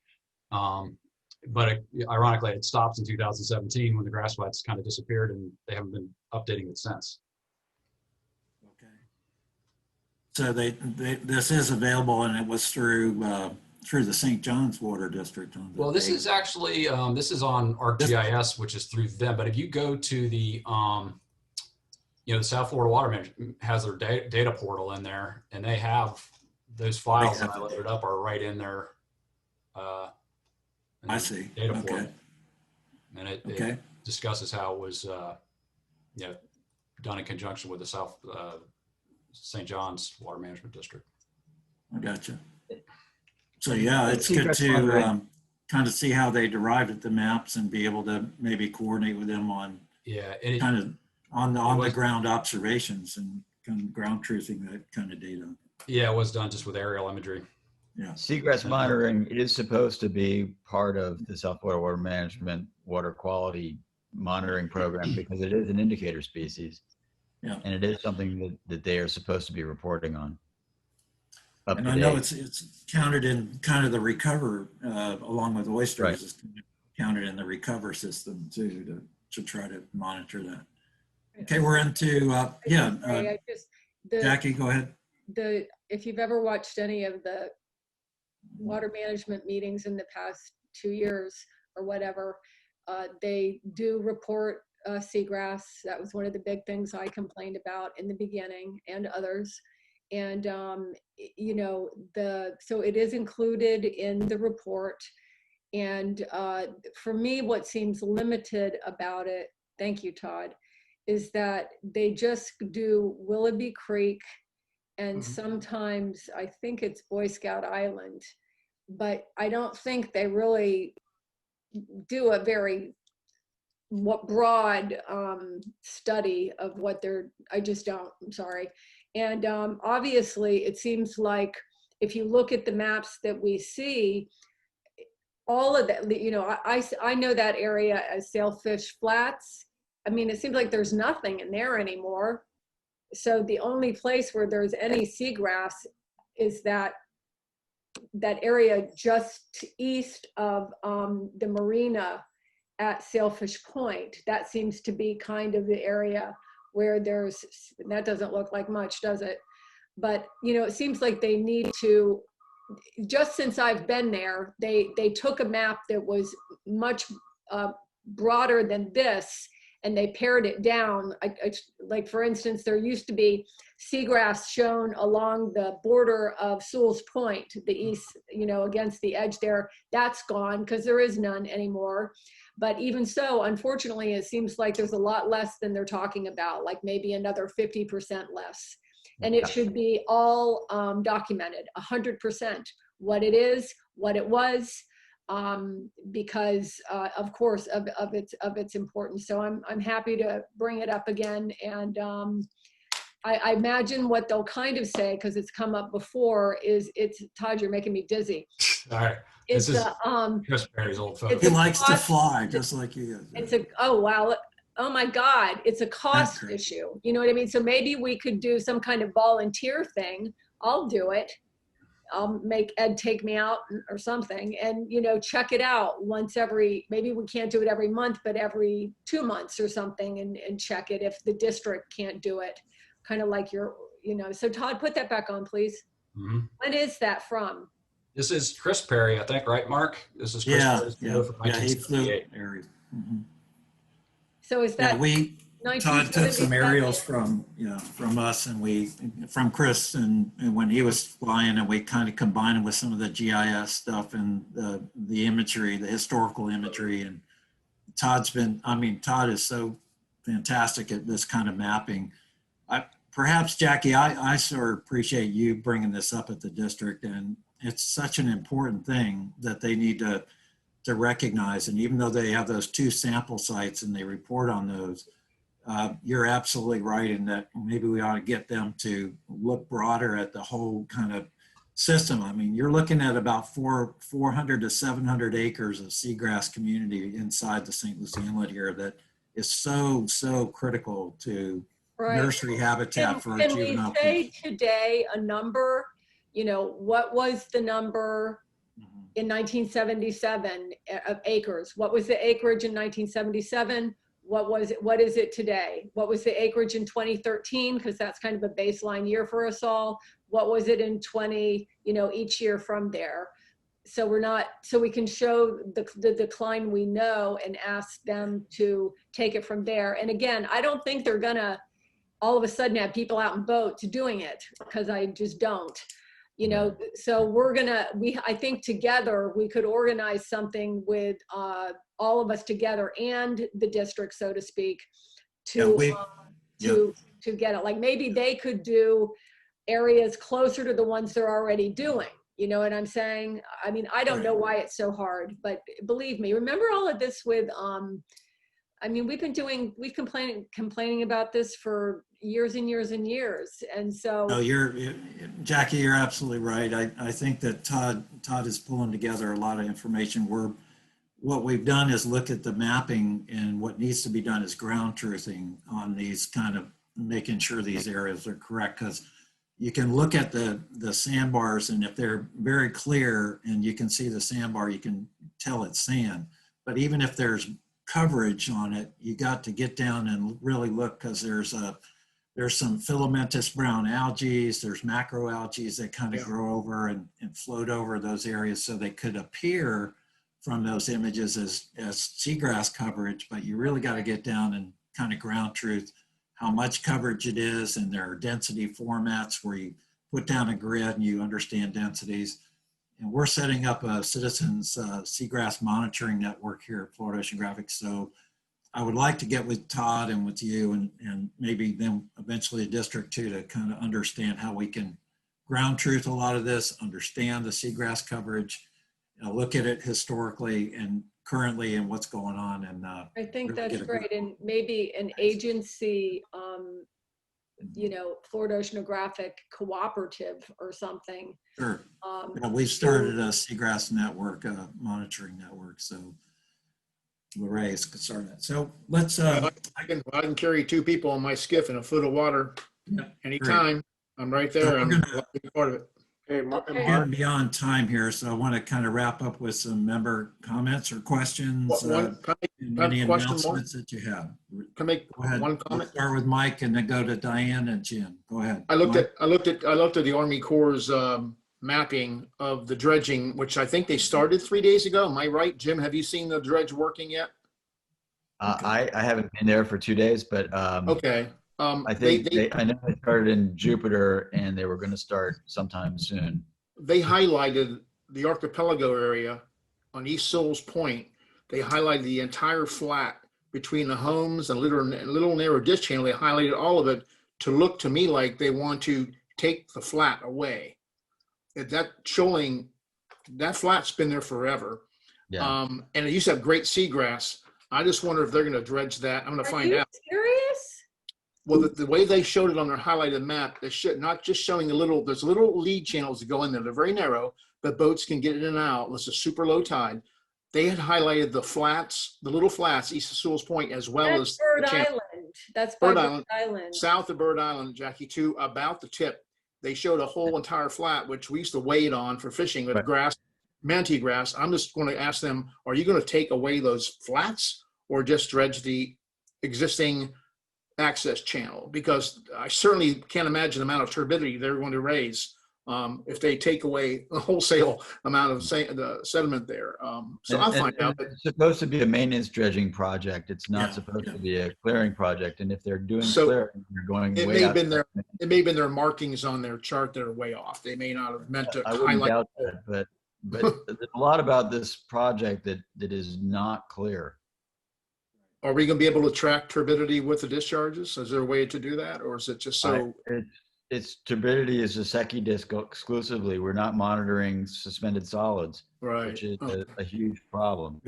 But ironically, it stops in 2017 when the grass flats kind of disappeared, and they haven't been updating it since. Okay. So this is available, and it was through the St. John's Water District. Well, this is actually this is on ArcGIS, which is through them. But if you go to the the South Florida Water Management has their data portal in there, and they have those files that I loaded up are right in their. I see. Data okay. portal. And it discusses how it was done in conjunction with the South St. John's Water Management District. I gotcha. So yeah, it's good to kind of see how they derived at the maps and be able to maybe coordinate with them on kind of on the ground observations and kind of ground truthing that kind of data. Yeah, it was done just with aerial imagery. Yeah. Seagrass monitoring is supposed to be part of the South Florida Water Management water quality monitoring program because it is an indicator species. Yeah. And it is something that they are supposed to be reporting on. And I know it's counted in kind of the recover, along with oysters, right. It's counted in the recover system too to try to monitor that. Okay, we're into, Jackie, go ahead. if you've ever watched any of the water management meetings in the past 2 years or whatever, they do report seagrass. That was one of the big things I complained about in the beginning, and others. And, you know, so it is included in the report. And for me, what seems limited about it, thank you, Todd, is that they just do Willoughby Creek, and sometimes I think it's Boy Scout Island, but I don't think they really do a very broad study of what I just don't, I'm sorry. And obviously it seems like if you look at the maps that we see, all of that, you know, I know that area as Sailfish Flats. I mean, it seems like there's nothing in there anymore. So the only place where there's any seagrass is that area just east of the marina at Sailfish Point. That seems to be kind of the area where there's, that doesn't look like much, does it? But, you know, it seems like they need to, just since I've been there, they took a map that was much broader than this, and they pared it down. Like, for instance, there used to be seagrass shown along the border of Sewell's Point, the east, you know, against the edge there. That's gone because there is none anymore. But even so, unfortunately, it seems like there's a lot less than they're talking about, like maybe another 50% less. And it should be all documented, 100%, what it is, what it was, because of course of its importance. So I'm happy to bring it up again. And I imagine what they'll kind of say, because it's come up before, is Todd, you're making me dizzy. All right. It's this is Chris Perry's old photo. He likes to fly just like you. It's oh wow, oh my God, it's a cost issue. You know what I mean? So maybe we could do some kind of volunteer thing. I'll do it. I'll make Ed take me out or something, and, you know, check it out once every, maybe we can't do it every month, but every 2 months or something, and check it if the district can't do it. Kind of like your, you know, so Todd, put that back on, please. When is that from? This is Chris Perry, I think, right, Mark? This is Chris Perry's photo from 1978. So is that Todd took some aerials from us, and from Chris, and when he was flying, and we kind of combined them with some of the GIS stuff and the imagery, the historical imagery. And Todd is so fantastic at this kind of mapping. Perhaps, Jackie, I sort of appreciate you bringing this up at the district, and it's such an important thing that they need to recognize. And even though they have those 2 sample sites and they report on those, you're absolutely right in that maybe we ought to get them to look broader at the whole kind of system. I mean, you're looking at about 400 to 700 acres of seagrass community inside the St. Lucie Inlet here that is so critical to nursery habitat for juvenile. Can we say today a number? You know, what was the number in 1977 of acres? What was the acreage in 1977? What was it? What is it today? What was the acreage in 2013? Because that's kind of a baseline year for us all. What was it in 20, you know, each year from there? So we can show the decline we know and ask them to take it from there. And again, I don't think they're gonna all of a sudden have people out in boats doing it, because I just don't. You know, so I think together we could organize something with all of us together and the district, so to speak, to get it. Like maybe they could do areas closer to the ones they're already doing. You know what I'm saying? I mean, I don't know why it's so hard, but believe me, remember all of this with, I mean, we've complaining about this for years and years and years. And so. No, Jackie, you're absolutely right. I think that Todd is pulling together a lot of information. What we've done is look at the mapping, and what needs to be done is ground truthing on these, kind of making sure these areas are correct. Because you can look at the sandbars, and if they're very clear and you can see the sandbar, you can tell it's sand. But even if there's coverage on it, you got to get down and really look, because there's there's some filamentous brown algae, there's macroalgae that kind of Yeah. grow over and float over those areas, so they could appear from those images as seagrass coverage, but you really got to get down and kind of ground truth how much coverage it is, and there are density formats where you put down a grid and you understand densities. And we're setting up a citizens seagrass monitoring network here at Florida Oceanographic. So I would like to get with Todd and with you and maybe then eventually the district too, to kind of understand how we can ground truth a lot of this, understand the seagrass coverage, look at it historically and currently and what's going on. And I think really that's get a good- great. And maybe an agency, you know, Florida Oceanographic Cooperative or something. Sure. Yeah, to- we've started a seagrass network, monitoring network. So Lorraine is starting that. So let's. I can carry 2 people on my skiff in a foot of water anytime. I'm right there. So I'm we're gonna- glad to be part of it. Hey, We're getting beyond time here, so I want to kind of wrap up with some member comments or questions. Can I and make any a question, announcements that you have. Can I make Go ahead. one Let's comment? start with Mike and then go to Diane and Jim. Go ahead. I looked Mike? at the Army Corps' mapping of the dredging, which I think they started 3 days ago. Am I right, Jim? Have you seen the dredge working yet? I haven't been there for 2 days, but Okay. I think I know they started in Jupiter and they were going to start sometime soon. They highlighted the archipelago area on East Sills Point. They highlighted the entire flat between the homes and little narrow ditch channel. They highlighted all of it to look to me like they want to take the flat away. That flat's been there forever. Yeah. And it used to have great seagrass. I just wonder if they're going to dredge that. I'm going to find out. Serious? Well, the way they showed it on their highlighted map, they should not just showing there's little lead channels that go in there. They're very narrow, but boats can get in and out. It's a super low tide. They had highlighted the flats, the little flats, east of Sewell's Point, as well That's as Bird the channel. Island. That's by Bird Island. South of Bird Island, Jackie, to about the tip. They showed a whole entire flat, which we used to wade on for fishing with grass, manatee grass. I'm just going to ask them, are you going to take away those flats or just dredge the existing access channel? Because I certainly can't imagine the amount of turbidity they're going to raise if they take away a wholesale amount of the sediment there. So I'll find out. It's supposed to be a maintenance dredging project. It's not supposed to be a clearing project. And if they're doing clearing, they're going It way may out. have been their markings on their chart that are way off. They may not have meant to I wouldn't highlight. doubt that, but there's a lot about this project that is not clear. Are we going to be able to track turbidity with the discharges? Is there a way to do that, or is it just so? Its turbidity is a Secchi disc exclusively. We're not monitoring suspended solids, which is a huge problem.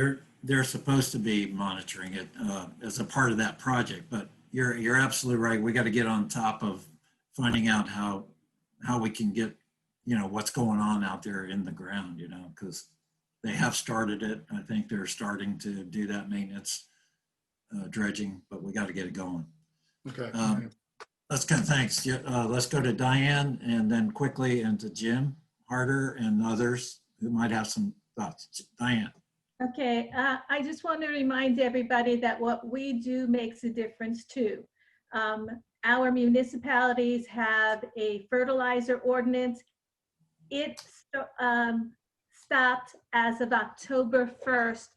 They're supposed to be monitoring it as a part of that project, but you're absolutely right. We got to get on top of finding out how we can get, what's going on out there in the ground, because they have started it. I think they're starting to do that maintenance dredging, but we got to get it going. Okay. Thanks. Let's go to Diane and then quickly into Jim Harder and others who might have some thoughts. Diane. Okay, I just want to remind everybody that what we do makes a difference too. Our municipalities have a fertilizer ordinance. It stopped as of October 1st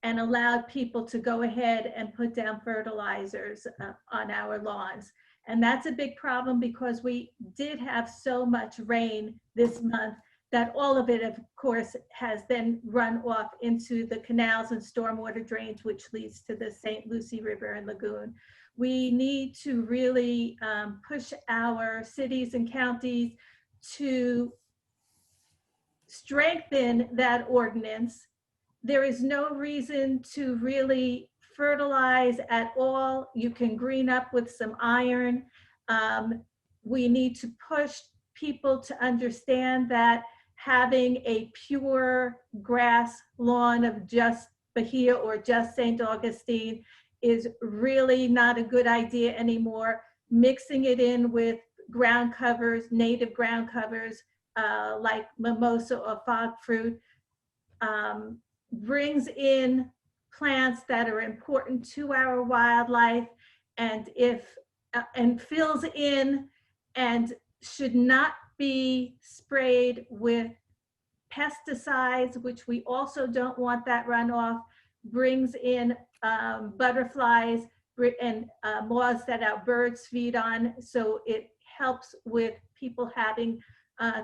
and allowed people to go ahead and put down fertilizers on our lawns. And that's a big problem because we did have so much rain this month that all of it, of course, has then run off into the canals and stormwater drains, which leads to the St. Lucie River and Lagoon. We need to really push our cities and counties to strengthen that ordinance. There is no reason to really fertilize at all. You can green up with some iron. We need to push people to understand that having a pure grass lawn of just Bahia or just St. Augustine is really not a good idea anymore. Mixing it in with ground covers, native ground covers like mimosa or fog fruit brings in plants that are important to our wildlife. And if and fills in and should not be sprayed with pesticides, which we also don't want that runoff, brings in butterflies and moths that our birds feed on. So it helps with people having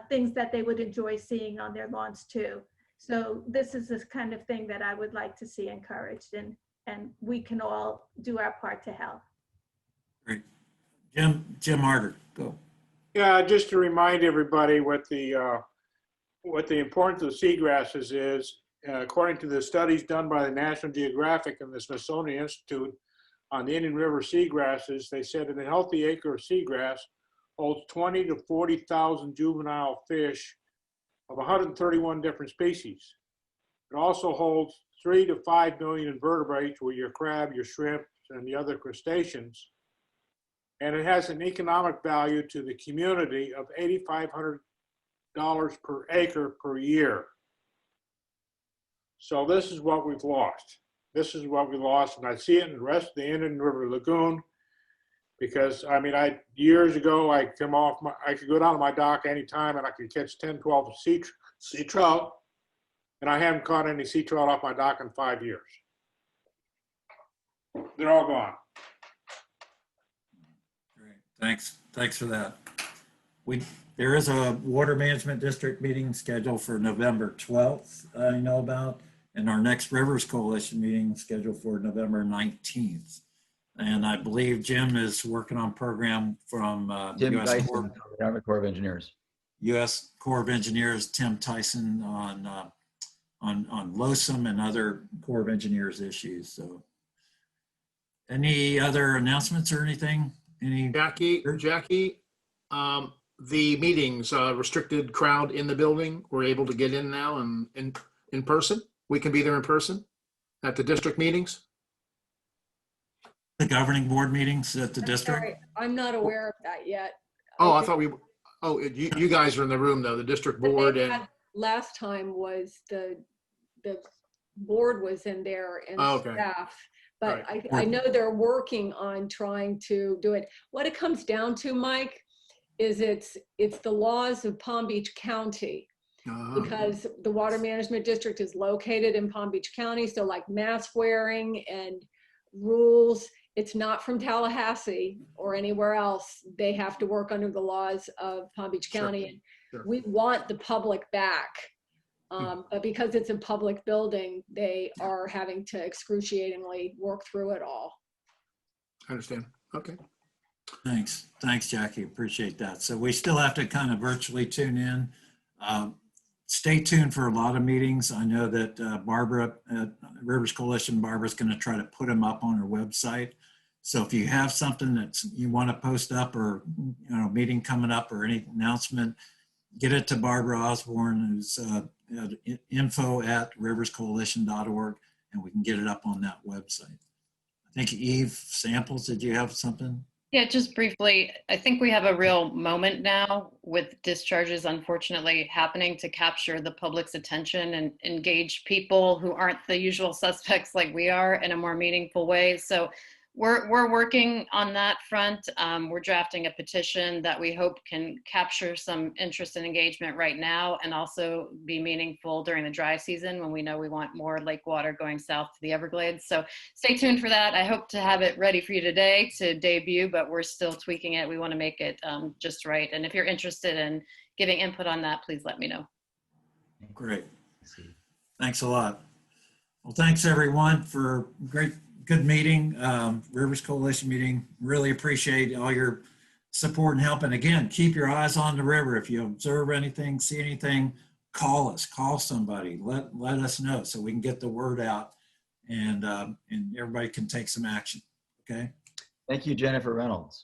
things that they would enjoy seeing on their lawns too. So this is this kind of thing that I would like to see encouraged, and we can all do our part to help. Great. Jim Harder, go. Yeah, just to remind everybody what the importance of seagrasses is, according to the studies done by the National Geographic and the Smithsonian Institute on the Indian River seagrasses, they said that a healthy acre of seagrass holds 20 to 40,000 juvenile fish of 131 different species. It also holds 3 to 5 million invertebrates, with your crab, your shrimp, and the other crustaceans. And it has an economic value to the community of $8,500 per acre per year. So this is what we've lost. This is what we lost, and I see it in the rest of the Indian River Lagoon, because I mean, years ago I could go down to my dock anytime and I could catch 10, 12 sea trout, and I haven't caught any sea trout off my dock in 5 years. They're all gone. Thanks for that. There is a water management district meeting scheduled for November 12th, I know about, and our next Rivers Coalition meeting scheduled for November 19th. And I believe Jim is working on program from Tim US Tyson, Army Corps of Engineers. U.S. Corps of Engineers, Tim Tyson on LOSUM and other Corps of Engineers issues. So any other announcements or anything? Jackie, the meetings, restricted crowd in the building, we're able to get in now and in person? We can be there in person at the district meetings? The governing board meetings at the district? Sorry, I'm not aware of that yet. Oh, I thought you guys are in the room though, the district board and. Last time was the board was in there and staff. But right. I know they're working on trying to do it. What it comes down to, Mike, is it's the laws of Palm Beach County, because the water management district is located in Palm Beach County. So like mask wearing and rules, it's not from Tallahassee or anywhere else. They have to work under the laws of Palm Beach County. Sure. And we want the public back. But because it's a public building, they are having to excruciatingly work through it all. I understand. Okay. Thanks, Jackie. Appreciate that. So we still have to kind of virtually tune in. Stay tuned for a lot of meetings. I know that Barbara at Rivers Coalition, Barbara's going to try to put them up on her website. So if you have something that you want to post up, or meeting coming up or any announcement, get it to Barbara Osborne, who's info@riverscoalition.org, and we can get it up on that website. I think Eve Samples, did you have something? Yeah, just briefly, I think we have a real moment now with discharges unfortunately happening to capture the public's attention and engage people who aren't the usual suspects like we are in a more meaningful way. So we're working on that front. We're drafting a petition that we hope can capture some interest and engagement right now, and also be meaningful during the dry season when we know we want more lake water going south to the Everglades. So stay tuned for that. I hope to have it ready for you today to debut, but we're still tweaking it. We want to make it just right. And if you're interested in giving input on that, please let me know. Great. Thanks a lot. Well, thanks everyone for good meeting, Rivers Coalition meeting. Really appreciate all your support and help. And again, keep your eyes on the river. If you observe anything, see anything, call us, call somebody, let us know so we can get the word out, and everybody can take some action. Okay. Thank you, Jennifer Reynolds.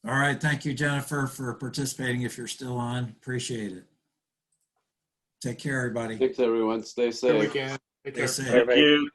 All right. Thank you, Jennifer, for participating. If you're still on, appreciate it. Take care, everybody. Thanks, everyone. Stay safe. Good weekend. Take care. Stay safe. Thank you.